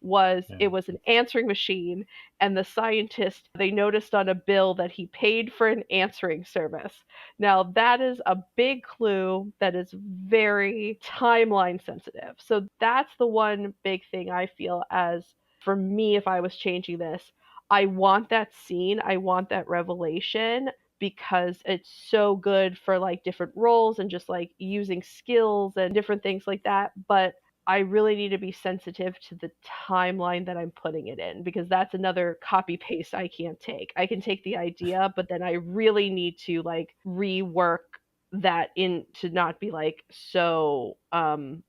was, Yeah. it was an answering machine, and the scientist, they noticed on a bill that he paid for an answering service. Now that is a big clue that is very timeline sensitive. So that's the one big thing I feel, as for me, if I was changing this, I want that scene, I want that revelation, because it's so good for like different roles and just like using skills and different things like that. But I really need to be sensitive to the timeline that I'm putting it in, because that's another copy paste I can't take. I can take the idea, but then I really need to like rework that in to not be like so 90s.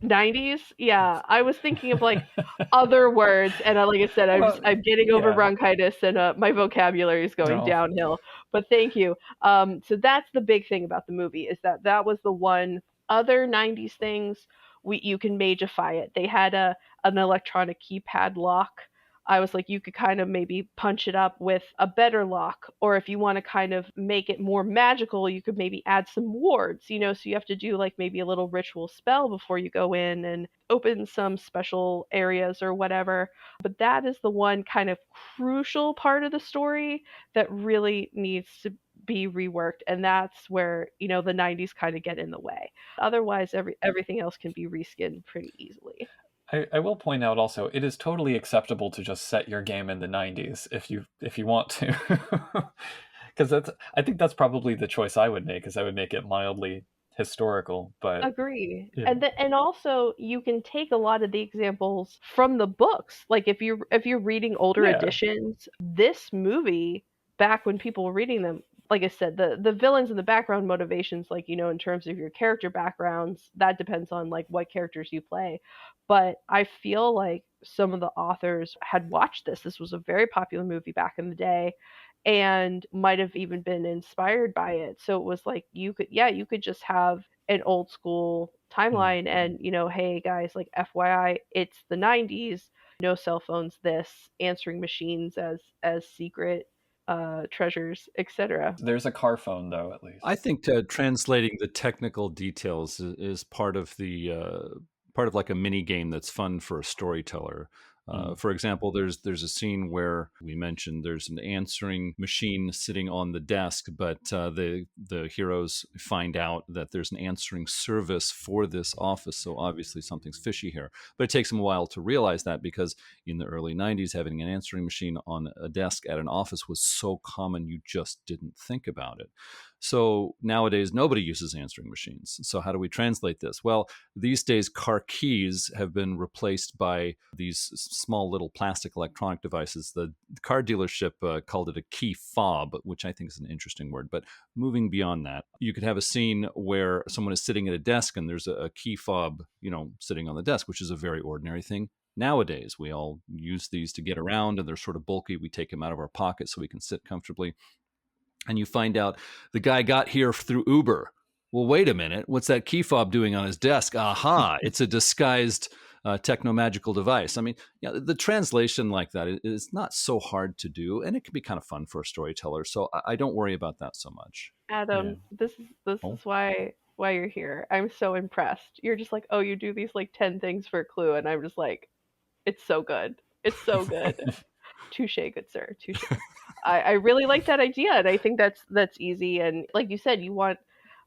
90s. Yeah, I was thinking of like other words, and like I said, I'm getting over yeah. bronchitis, and my vocabulary is going downhill. But thank you. So that's the big thing about the movie, is that was the one. Other 90s things, you can magify it. They had an electronic keypad lock. I was like, you could kind of maybe punch it up with a better lock, or if you want to kind of make it more magical, you could maybe add some wards, so you have to do like maybe a little ritual spell before you go in and open some special areas or whatever. But that is the one kind of crucial part of the story that really needs to be reworked, and that's where the 90s kind of get in the way. Otherwise, everything else can be reskinned pretty easily. I will point out also, it is totally acceptable to just set your game in the 90s if you want to. Because I think that's probably the choice I would make, is I would make it mildly historical. But agree. yeah. And also, you can take a lot of the examples from the books. Like, if you're reading older editions, this movie, back when people were reading them, like I said, the villains and the background motivations, like, in terms of your character backgrounds, that depends on like what characters you play. But I feel like some of the authors had watched this. This was a very popular movie back in the day, and might have even been inspired by it. So it was like, you could just have an old school timeline, and hey guys, like, FYI, it's the 90s, no cell phones, this answering machines as secret treasures, etc. There's a car phone, though, at least. I think translating the technical details is part of the part of like a mini game that's fun for a storyteller. For example, there's a scene where we mentioned there's an answering machine sitting on the desk, but the heroes find out that there's an answering service for this office. So obviously something's fishy here. But it takes them a while to realize that, because in the early '90s, having an answering machine on a desk at an office was so common you just didn't think about it. So nowadays, nobody uses answering machines. So how do we translate this? Well, these days, car keys have been replaced by these small little plastic electronic devices. The car dealership called it a key fob, which I think is an interesting word. But moving beyond that, you could have a scene where someone is sitting at a desk and there's a key fob, sitting on the desk, which is a very ordinary thing. Nowadays, we all use these to get around, and they're sort of bulky. We take them out of our pocket so we can sit comfortably. And you find out the guy got here through Uber. Well, wait a minute. What's that key fob doing on his desk? Aha, it's a disguised techno-magical device. I mean, the translation like that is not so hard to do, and it can be kind of fun for a storyteller. So I don't worry about that so much. Adam, this is why you're here. I'm so impressed. You're just like, oh, you do these like 10 things for a clue, and I'm just like, it's so good. It's so good. Touche, good sir. Touche. I really like that idea, and I think that's easy. And like you said, you want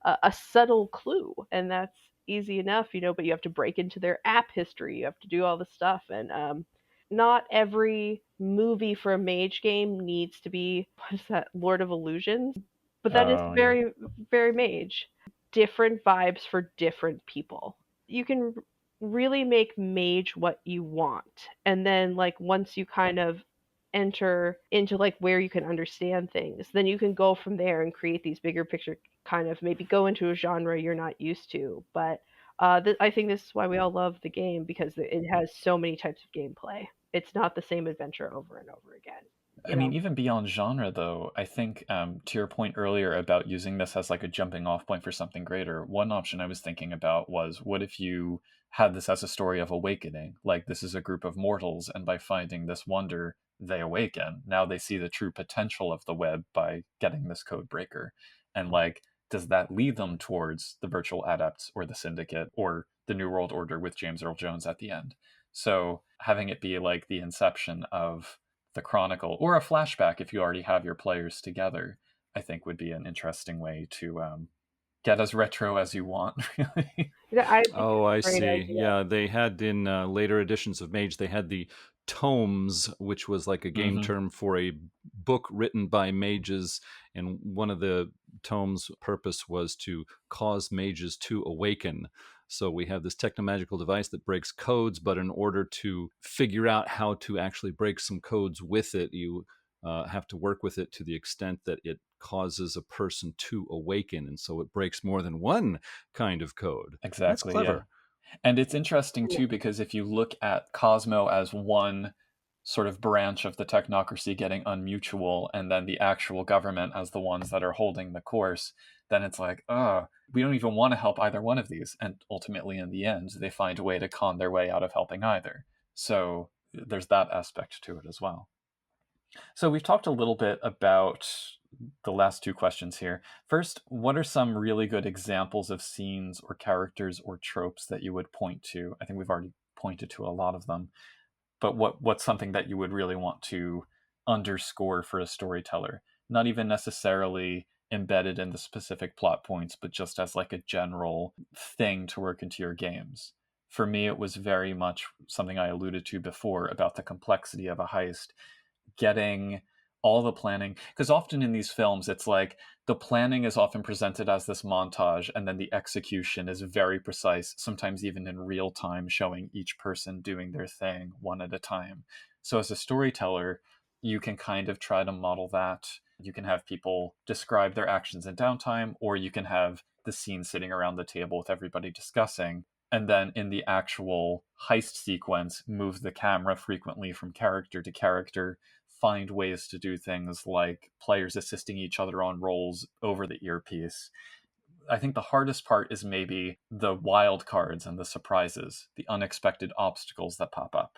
a subtle clue, and that's easy enough, but you have to break into their app history. You have to do all the stuff, and not every movie for a mage game needs to be, what is that, Lord of Illusions? But that is very, very mage. Different vibes for different people. You can really make mage what you want, and then like once you kind of enter into like where you can understand things, then you can go from there and create these bigger picture, kind of maybe go into a genre you're not used to. But I think this is why we all love the game, because it has so many types of gameplay. It's not the same adventure over and over again. I mean, even beyond genre, though, I think to your point earlier about using this as like a jumping off point for something greater, one option I was thinking about was, what if you had this as a story of awakening? Like, this is a group of mortals, and by finding this wonder, they awaken. Now they see the true potential of the web by getting this code breaker. And like, does that lead them towards the Virtual Adepts or the Syndicate or the New World Order with James Earl Jones at the end? So having it be like the inception of the chronicle, or a flashback if you already have your players together, I think would be an interesting way to get as retro as you want, really. I see. Idea. Yeah, they had in later editions of Mage, they had the tomes, which was like a game term for a book written by mages, and one of the tomes' purpose was to cause mages to awaken. So we have this techno-magical device that breaks codes, but in order to figure out how to actually break some codes with it, you have to work with it to the extent that it causes a person to awaken, and so it breaks more than one kind of code. Exactly. That's clever. Yeah. And it's interesting too, because if you look at Cosmo as one sort of branch of the technocracy getting unmutual, and then the actual government as the ones that are holding the course, then it's like, we don't even want to help either one of these. And ultimately, in the end, they find a way to con their way out of helping either. So there's that aspect to it as well. So we've talked a little bit about the last two questions here. First, what are some really good examples of scenes or characters or tropes that you would point to? I think we've already pointed to a lot of them. But what's something that you would really want to underscore for a storyteller? Not even necessarily embedded in the specific plot points, but just as like a general thing to work into your games. For me, it was very much something I alluded to before about the complexity of a heist, getting all the planning, because often in these films it's like the planning is often presented as this montage, and then the execution is very precise, sometimes even in real time, showing each person doing their thing one at a time. So as a storyteller, you can kind of try to model that. You can have people describe their actions in downtime, or you can have the scene sitting around the table with everybody discussing, and then in the actual heist sequence, move the camera frequently from character to character, find ways to do things like players assisting each other on rolls over the earpiece. I think the hardest part is maybe the wild cards and the surprises, the unexpected obstacles that pop up.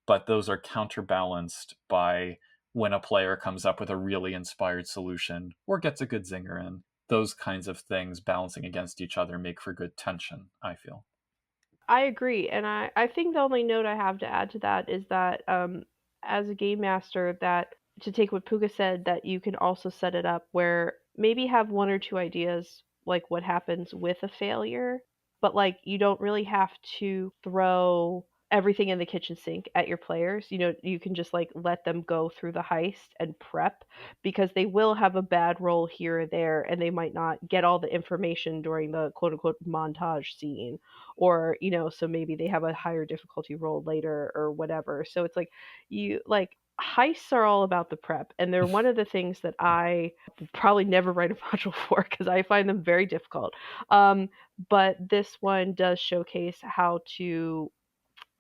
But those are counterbalanced by when a player comes up with a really inspired solution or gets a good zinger in. Those kinds of things balancing against each other make for good tension, I feel. I agree, and I think the only note I have to add to that is that as a game master, that to take what Pooka said, that you can also set it up where maybe have one or two ideas like what happens with a failure, but like you don't really have to throw everything in the kitchen sink at your players. You know, you can just like let them go through the heist and prep because they will have a bad roll here or there and they might not get all the information during the quote unquote montage scene, or so maybe they have a higher difficulty roll later or whatever. So it's like you like heists are all about the prep, and they're one of the things that I will probably never write a module for because I find them very difficult. But this one does showcase how to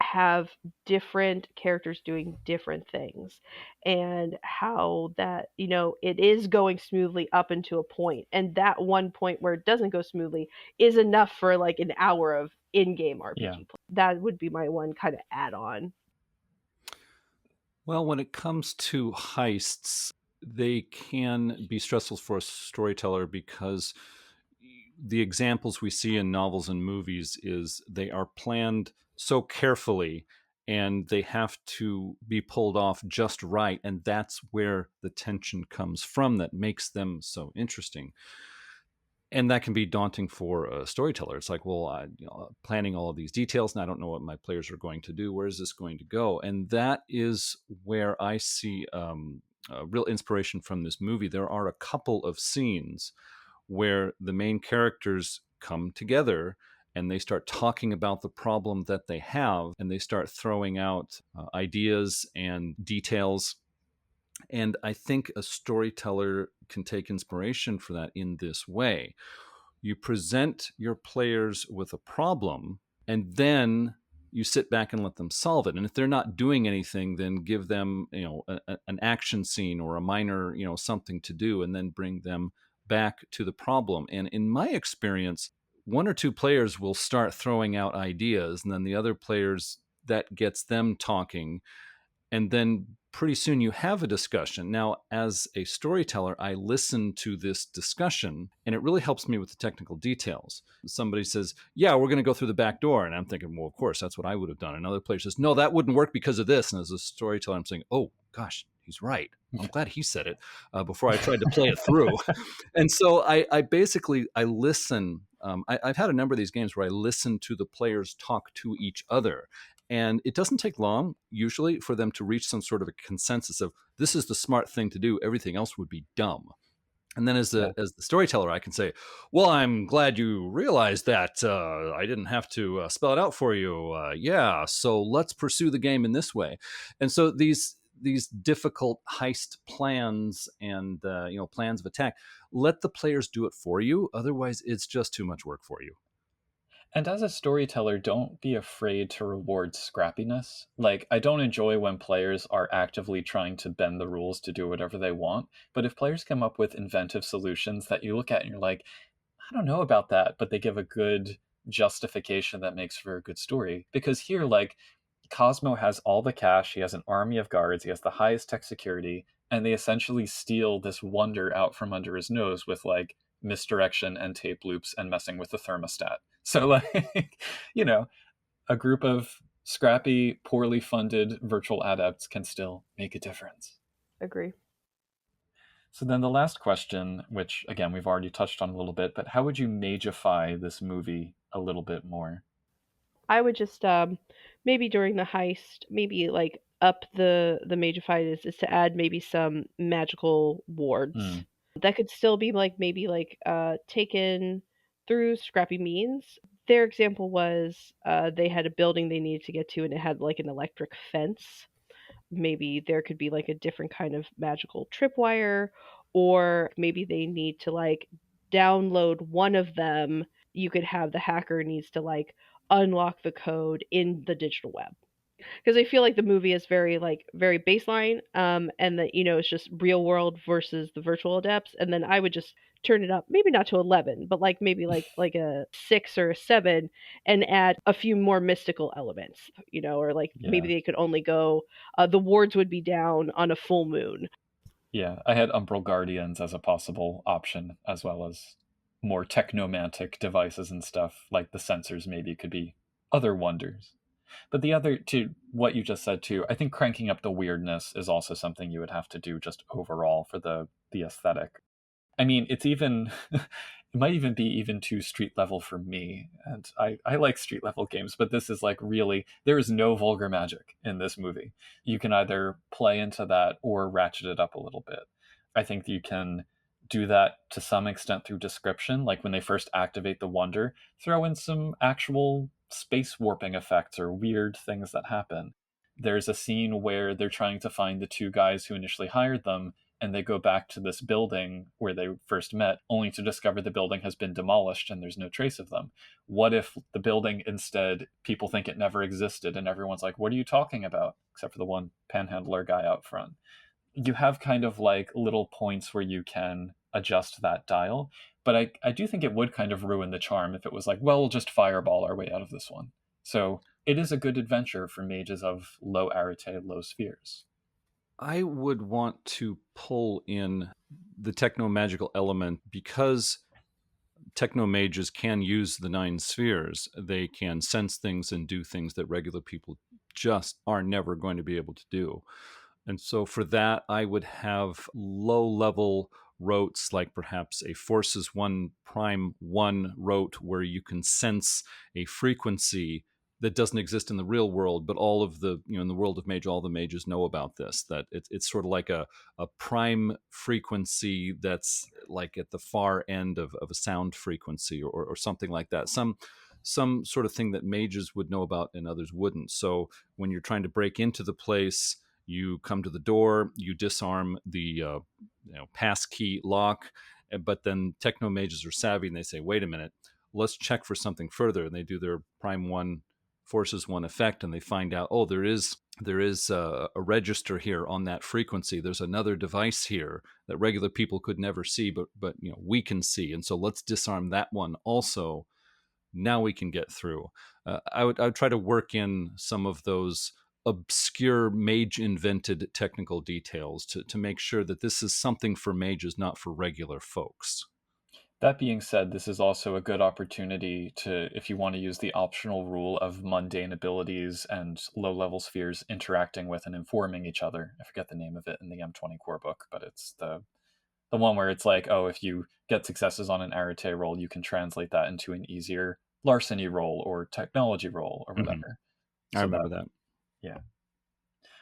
have different characters doing different things, and how that it is going smoothly up until a point, and that one point where it doesn't go smoothly is enough for like an hour of in-game RPG Yeah. play. That would be my one kind of add-on. Well, when it comes to heists, they can be stressful for a storyteller because the examples we see in novels and movies is they are planned so carefully and they have to be pulled off just right, and that's where the tension comes from that makes them so interesting. And that can be daunting for a storyteller. It's like, well, planning all of these details, and I don't know what my players are going to do. Where is this going to go? And that is where I see a real inspiration from this movie. There are a couple of scenes where the main characters come together and they start talking about the problem that they have, and they start throwing out ideas and details. And I think a storyteller can take inspiration for that in this way. You present your players with a problem, and then you sit back and let them solve it. And if they're not doing anything, then give them, an action scene or a minor, something to do, and then bring them back to the problem. And in my experience, one or two players will start throwing out ideas, and then the other players, that gets them talking, and then pretty soon you have a discussion. Now, as a storyteller, I listen to this discussion, and it really helps me with the technical details. Somebody says, yeah, we're going to go through the back door. And I'm thinking, well, of course, that's what I would have done. Another player says, no, that wouldn't work because of this. And as a storyteller, I'm saying, oh, gosh, he's right. I'm glad he said it before I tried to play it through. And so I basically, I listen. I've had a number of these games where I listen to the players talk to each other. And it doesn't take long, usually, for them to reach some sort of a consensus of this is the smart thing to do. Everything else would be dumb. And then as the storyteller, I can say, well, I'm glad you realized that. I didn't have to spell it out for you. Yeah, so let's pursue the game in this way. And so these difficult heist plans and plans of attack, let the players do it for you. Otherwise, it's just too much work for you. And as a storyteller, don't be afraid to reward scrappiness. Like, I don't enjoy when players are actively trying to bend the rules to do whatever they want, but if players come up with inventive solutions that you look at and you're like, I don't know about that, but they give a good justification that makes for a good story. Because here, like, Cosmo has all the cash, he has an army of guards, he has the highest tech security, and they essentially steal this wonder out from under his nose with, like, misdirection and tape loops and messing with the thermostat. So, like, a group of scrappy, poorly funded virtual adepts can still make a difference. Agree. So then the last question, which again we've already touched on a little bit, but how would you magify this movie a little bit more? I would just maybe during the heist, maybe like up the magify is to add maybe some magical wards that could still be like maybe like taken through scrappy means. Their example was they had a building they needed to get to and it had like an electric fence. Maybe there could be like a different kind of magical tripwire, or maybe they need to like download one of them. You could have the hacker needs to like unlock the code in the digital web, because I feel like the movie is very baseline, and that it's just real world versus the virtual adepts, and then I would just turn it up, maybe not to 11, but like maybe like a 6 or a 7, and add a few more mystical elements, or like maybe Yeah. they could only go, the wards would be down on a full moon. Yeah, I had Umbral Guardians as a possible option, as well as more technomantic devices and stuff, like the sensors maybe could be other wonders. But the other, to what you just said too, I think cranking up the weirdness is also something you would have to do just overall for the aesthetic. I mean, it's even it might even be even too street level for me. And I like street level games, but this is like really there is no vulgar magic in this movie. You can either play into that or ratchet it up a little bit. I think you can do that to some extent through description, like when they first activate the wonder, throw in some actual space warping effects or weird things that happen. There's a scene where they're trying to find the two guys who initially hired them, and they go back to this building where they first met, only to discover the building has been demolished and there's no trace of them. What if the building instead, people think it never existed, and everyone's like, what are you talking about? Except for the one panhandler guy out front. You have kind of like little points where you can adjust that dial, but I do think it would kind of ruin the charm if it was like, well, we'll just fireball our way out of this one. So it is a good adventure for mages of low-Arete, low spheres. I would want to pull in the techno magical element because techno mages can use the 9 spheres. They can sense things and do things that regular people just are never going to be able to do. And so for that, I would have low level rotes, like perhaps a forces 1 prime 1 rote where you can sense a frequency that doesn't exist in the real world, but all of the, in the world of Mage, all the mages know about this, that it's sort of like a prime frequency that's like at the far end of a sound frequency, or something like that. Some sort of thing that mages would know about and others wouldn't. So when you're trying to break into the place, you come to the door, you disarm the pass key lock, but then techno mages are savvy and they say, wait a minute, let's check for something further. And they do their prime 1 forces 1 effect, and they find out, oh, there is a register here on that frequency. There's another device here that regular people could never see, but we can see. And so let's disarm that one also. Now we can get through. I would try to work in some of those obscure mage invented technical details to make sure that this is something for mages, not for regular folks. That being said, this is also a good opportunity to, if you want to use the optional rule of mundane abilities and low level spheres interacting with and informing each other. I forget the name of it in the M20 core book, but it's the one where it's like, oh, if you get successes on an Arete roll, you can translate that into an easier larceny roll or technology roll or whatever. I So remember that. yeah.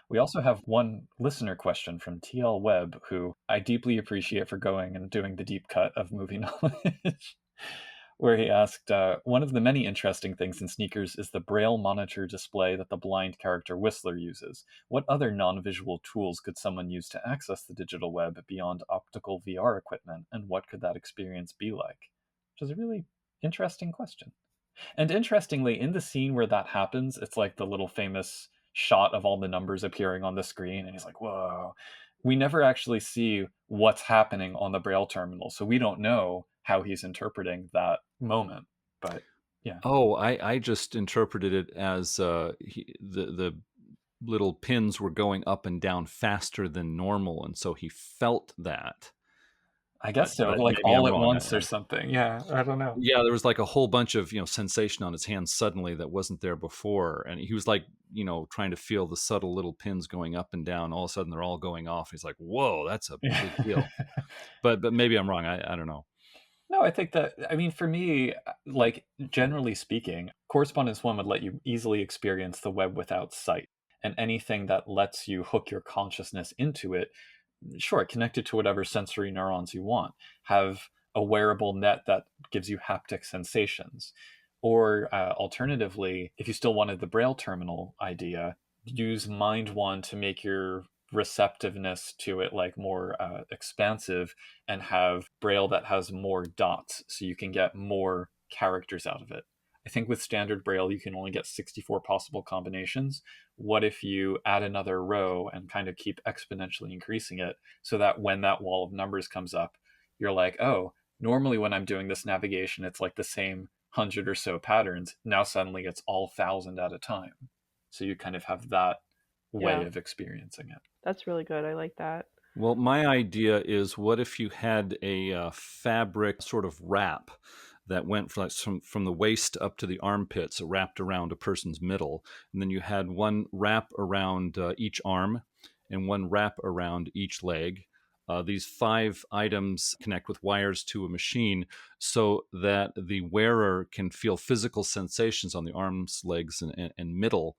We also have one listener question from TL Webb, who I deeply appreciate for going and doing the deep cut of movie knowledge, where he asked, one of the many interesting things in sneakers is the braille monitor display that the blind character Whistler uses. What other non-visual tools could someone use to access the digital web beyond optical VR equipment, and what could that experience be like? Which is a really interesting question. And interestingly, in the scene where that happens, it's like the little famous shot of all the numbers appearing on the screen, and he's like, whoa. We never actually see what's happening on the Braille terminal, so we don't know how he's interpreting that moment. But yeah. Oh, I just interpreted it as the little pins were going up and down faster than normal, and so he felt that. I guess so, But like maybe I'm all at wrong. once or something. Yeah, I don't know. Yeah, there was like a whole bunch of sensation on his hands suddenly that wasn't there before, and he was like trying to feel the subtle little pins going up and down. All of a sudden, they're all going off. He's like, "Whoa, that's a big deal." But maybe I'm wrong. I don't know. No, I think that, I mean, for me, like, generally speaking, Correspondence 1 would let you easily experience the web without sight. And anything that lets you hook your consciousness into it, sure, connect it to whatever sensory neurons you want. Have a wearable net that gives you haptic sensations. Or alternatively, if you still wanted the Braille terminal idea, use Mind One to make your receptiveness to it like more expansive, and have Braille that has more dots so you can get more characters out of it. I think with standard Braille you can only get 64 possible combinations. What if you add another row and kind of keep exponentially increasing it, so that when that wall of numbers comes up, you're like, oh, normally when I'm doing this navigation, it's like the same 100 or so patterns. Now suddenly it's all 1,000 at a time. So you kind of have that way Yeah, of experiencing it. that's really good. I like that. Well, my idea is, what if you had a fabric sort of wrap that went from the waist up to the armpits, wrapped around a person's middle, and then you had one wrap around each arm and one wrap around each leg. These 5 items connect with wires to a machine so that the wearer can feel physical sensations on the arms, legs, and middle,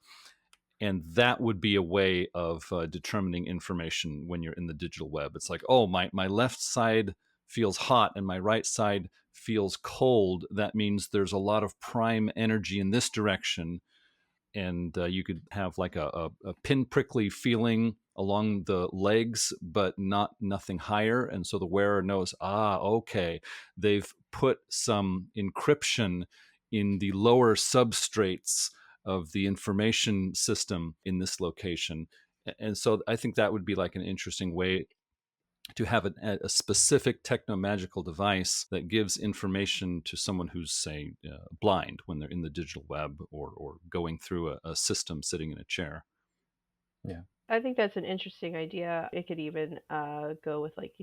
and that would be a way of determining information when you're in the digital web. It's like, oh, my left side feels hot and my right side feels cold. That means there's a lot of prime energy in this direction. And you could have like a pinprickly feeling along the legs, but nothing higher. And so the wearer knows, okay, they've put some encryption in the lower substrates of the information system in this location. And so I think that would be like an interesting way to have a specific techno-magical device that gives information to someone who's, say, blind when they're in the digital web, or going through a system sitting in a chair. Yeah. I think that's an interesting idea. It could even go with, like,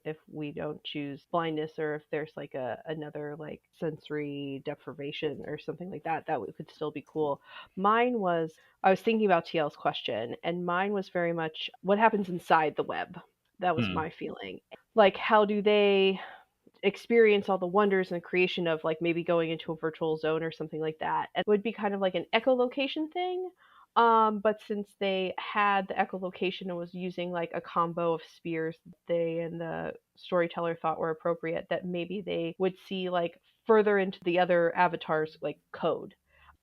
if we don't choose blindness, or if there's like another like sensory deprivation or something like that, could still be cool. I was thinking about TL's question, and mine was very much what happens inside the web. That was my feeling. Like, how do they experience all the wonders and creation of, like, maybe going into a virtual zone or something like that? It would be kind of like an echolocation thing. But since they had the echolocation and was using like a combo of spears that they and the storyteller thought were appropriate, that maybe they would see like further into the other avatars like code,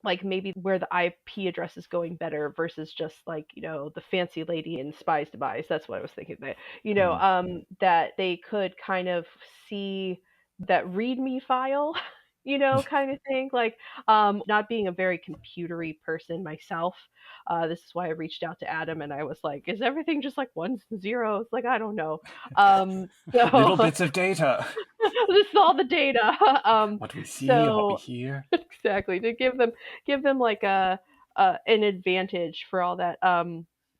like maybe where the IP address is going better versus just like, the fancy lady in Spies Device. That's what I was thinking. That, that they could kind of see that README file, kind of thing. Like, not being a very computery person myself, this is why I reached out to Adam, and I was like, is everything just like ones and zeros? Like, I don't know. Little So bits of data. this is all the data. What we see, what we So hear. exactly, to give them like an advantage for all that.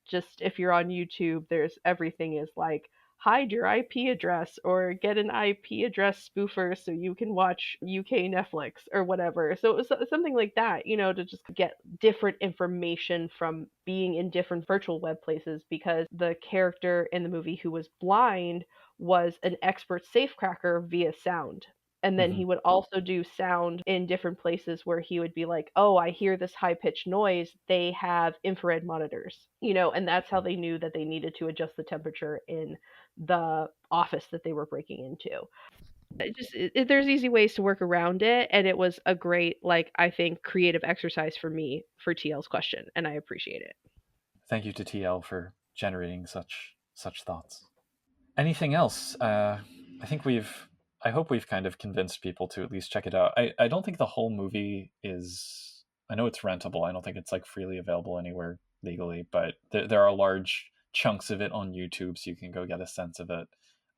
Just if you're on YouTube, there's everything is like hide your IP address or get an IP address spoofer so you can watch UK Netflix or whatever. So it was something like that, to just get different information from being in different virtual web places, because the character in the movie who was blind was an expert safecracker via sound. And then he would also do sound in different places where he would be like, oh, I hear this high pitched noise. They have infrared monitors, and that's how they knew that they needed to adjust the temperature in the office that they were breaking into. There's easy ways to work around it. And it was a great, like, I think, creative exercise for me for TL's question. And I appreciate it. Thank you to TL for generating such thoughts. Anything else? I hope we've kind of convinced people to at least check it out. I don't think the whole movie is. I know it's rentable. I don't think it's like freely available anywhere legally, but there are large chunks of it on YouTube, so you can go get a sense of it.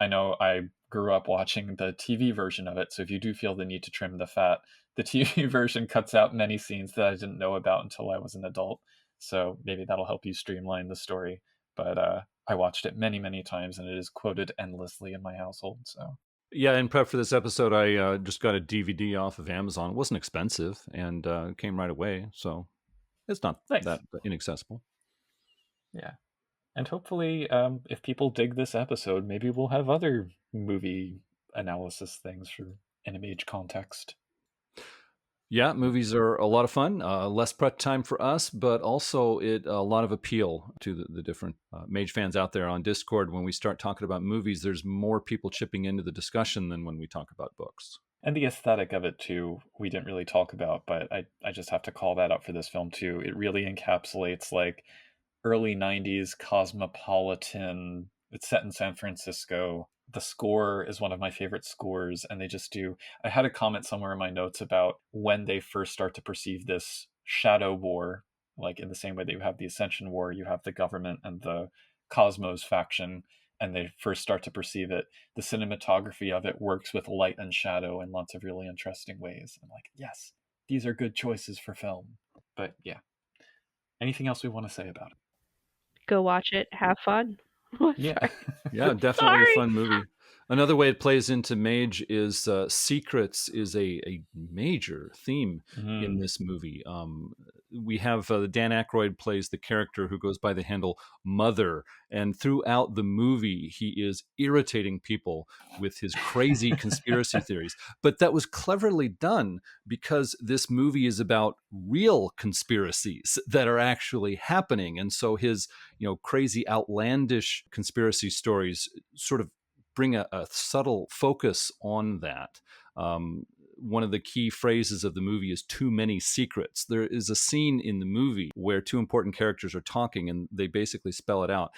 I know I grew up watching the TV version of it, so if you do feel the need to trim the fat, the TV version cuts out many scenes that I didn't know about until I was an adult. So maybe that'll help you streamline the story. But I watched it many, many times, and it is quoted endlessly in my household. So Yeah, in prep for this episode, I just got a DVD off of Amazon. It wasn't expensive, and came right away, so it's not nice. that inaccessible. Yeah, and hopefully, if people dig this episode, maybe we'll have other movie analysis things for in a Mage context. Yeah, movies are a lot of fun. Less prep time for us, but also a lot of appeal to the different Mage fans out there on Discord. When we start talking about movies, there's more people chipping into the discussion than when we talk about books. And the aesthetic of it, too, we didn't really talk about, but I just have to call that out for this film, too. It really encapsulates, like, early 90s cosmopolitan. It's set in San Francisco. The score is one of my favorite scores, and they just do. I had a comment somewhere in my notes about when they first start to perceive this shadow war, like in the same way that you have the Ascension War, you have the government and the Cosmos faction, and they first start to perceive it, the cinematography of it works with light and shadow in lots of really interesting ways. I'm like, yes, these are good choices for film. But yeah. Anything else we want to say about it? Go watch it. Have fun. Yeah. Yeah, definitely a fun movie. Another way it plays into Mage is secrets is a major theme in this movie. We have Dan Aykroyd plays the character who goes by the handle Mother, and throughout the movie he is irritating people with his crazy conspiracy theories. But that was cleverly done because this movie is about real conspiracies that are actually happening, and so his crazy outlandish conspiracy stories sort of bring a subtle focus on that. One of the key phrases of the movie is too many secrets. There is a scene in the movie where two important characters are talking and they basically spell it out.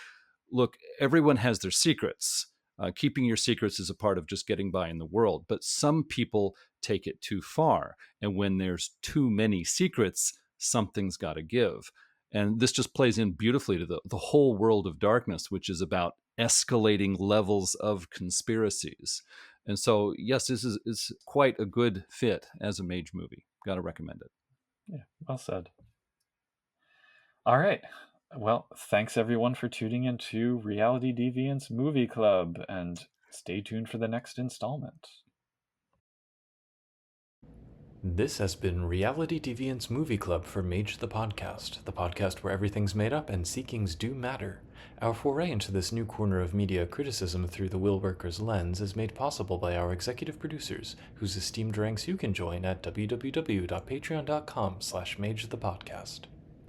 Look, everyone has their secrets. Keeping your secrets is a part of just getting by in the world, but some people take it too far. And when there's too many secrets, something's got to give. And this just plays in beautifully to the whole world of darkness, which is about escalating levels of conspiracies. And so, yes, this is quite a good fit as a Mage movie. Got to recommend it. Yeah, well said. All right. Well, thanks everyone for tuning into Reality Deviants Movie Club, and stay tuned for the next installment. This has been Reality Deviants Movie Club for Mage the podcast where everything's made up and seekings do matter. Our foray into this new corner of media criticism through the Willworker's lens is made possible by our executive producers, whose esteemed ranks you can join at www.patreon.com/magethepodcast.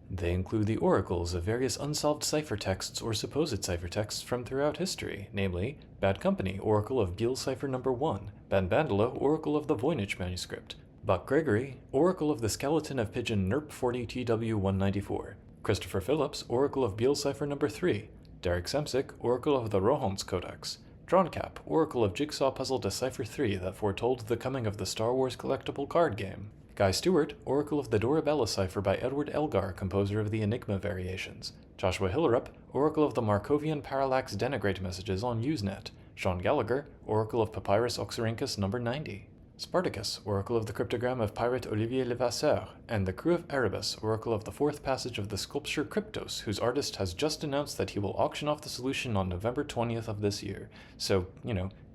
They include the oracles of various unsolved ciphertexts or supposed ciphertexts from throughout history, namely Bad Company, Oracle of Beale Cipher No. 1, Banbandolo, Oracle of the Voynich Manuscript, Buck Gregory, Oracle of the Skeleton of Pigeon NERP 40TW194, Christopher Phillips, Oracle of Beale Cipher No. 3, Derek Semsick, Oracle of the Rohans Codex, Drawncap, Oracle of Jigsaw Puzzle Decipher 3 that foretold the coming of the Star Wars collectible card game, Guy Stewart, Oracle of the Dorabella Cipher by Edward Elgar, composer of the Enigma variations, Joshua Hillerup, Oracle of the Markovian Parallax Denigrate messages on Usenet, Sean Gallagher, Oracle of Papyrus Oxyrhynchus No. 90, Spartacus, Oracle of the Cryptogram of Pirate Olivier Levasseur, and the crew of Erebus, Oracle of the fourth passage of the sculpture Kryptos, whose artist has just announced that he will auction off the solution on November 20th of this year. So,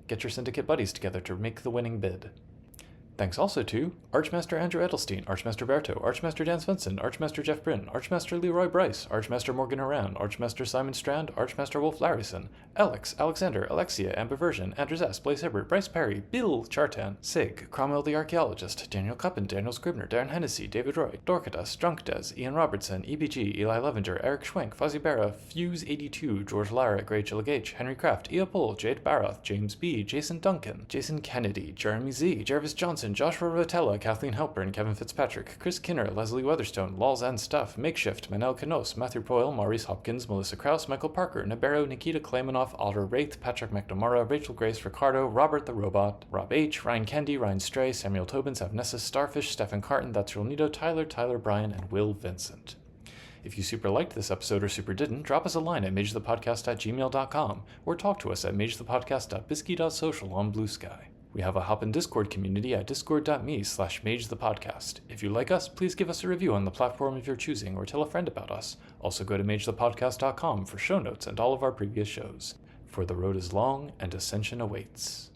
get your syndicate buddies together to make the winning bid. Thanks also to Archmaster Andrew Edelstein, Archmaster Berto, Archmaster Dan Svensson, Archmaster Jeff Bryn, Archmaster Leroy Bryce, Archmaster Morgan Horan, Archmaster Simon Strand, Archmaster Wolf Larison, Alex, Alexander, Alexia, Amberversion, Andrews S., Blaze Hibbert, Bryce Perry, Bill Chartan, Sig, Cromwell the Archaeologist, Daniel Cuppen, Daniel Scribner, Darren Hennessy, David Roy, Dorcadus, Drunkdes, Ian Robertson, EBG, Eli Levenger, Eric Schwenk, Fuzzy Barra, Fuse82, George Larrick, Rachel Gage, Henry Kraft, Ia Pohl, Jade Baroth, James B., Jason Duncan, Jason Kennedy, Jeremy Z., Jervis Johnson, Joshua Rotella, Kathleen Halpern, Kevin Fitzpatrick, Chris Kinner, Leslie Weatherstone, Laws and Stuff, Makeshift, Manel Canos, Matthew Proyle, Maurice Hopkins, Melissa Krause, Michael Parker, Nabero, Nikita Klamanoff, Alder Wraith, Patrick McNamara, Rachel Grace, Ricardo, Robert the Robot, Rob H., Ryan Kendi, Ryan Stray, Samuel Tobin, Avnessa Starfish, Stephen Carton, That's Real Nito, Tyler Bryan, and Will Vincent. If you super liked this episode or super didn't, drop us a line at magethepodcast@gmail.com or talk to us at magethepodcast.bisky.social on Bluesky. We have a Hop-in Discord community at discord.me/magethepodcast. If you like us, please give us a review on the platform of your choosing or tell a friend about us. Also go to magethepodcast.com for show notes and all of our previous shows. For the road is long and Ascension awaits.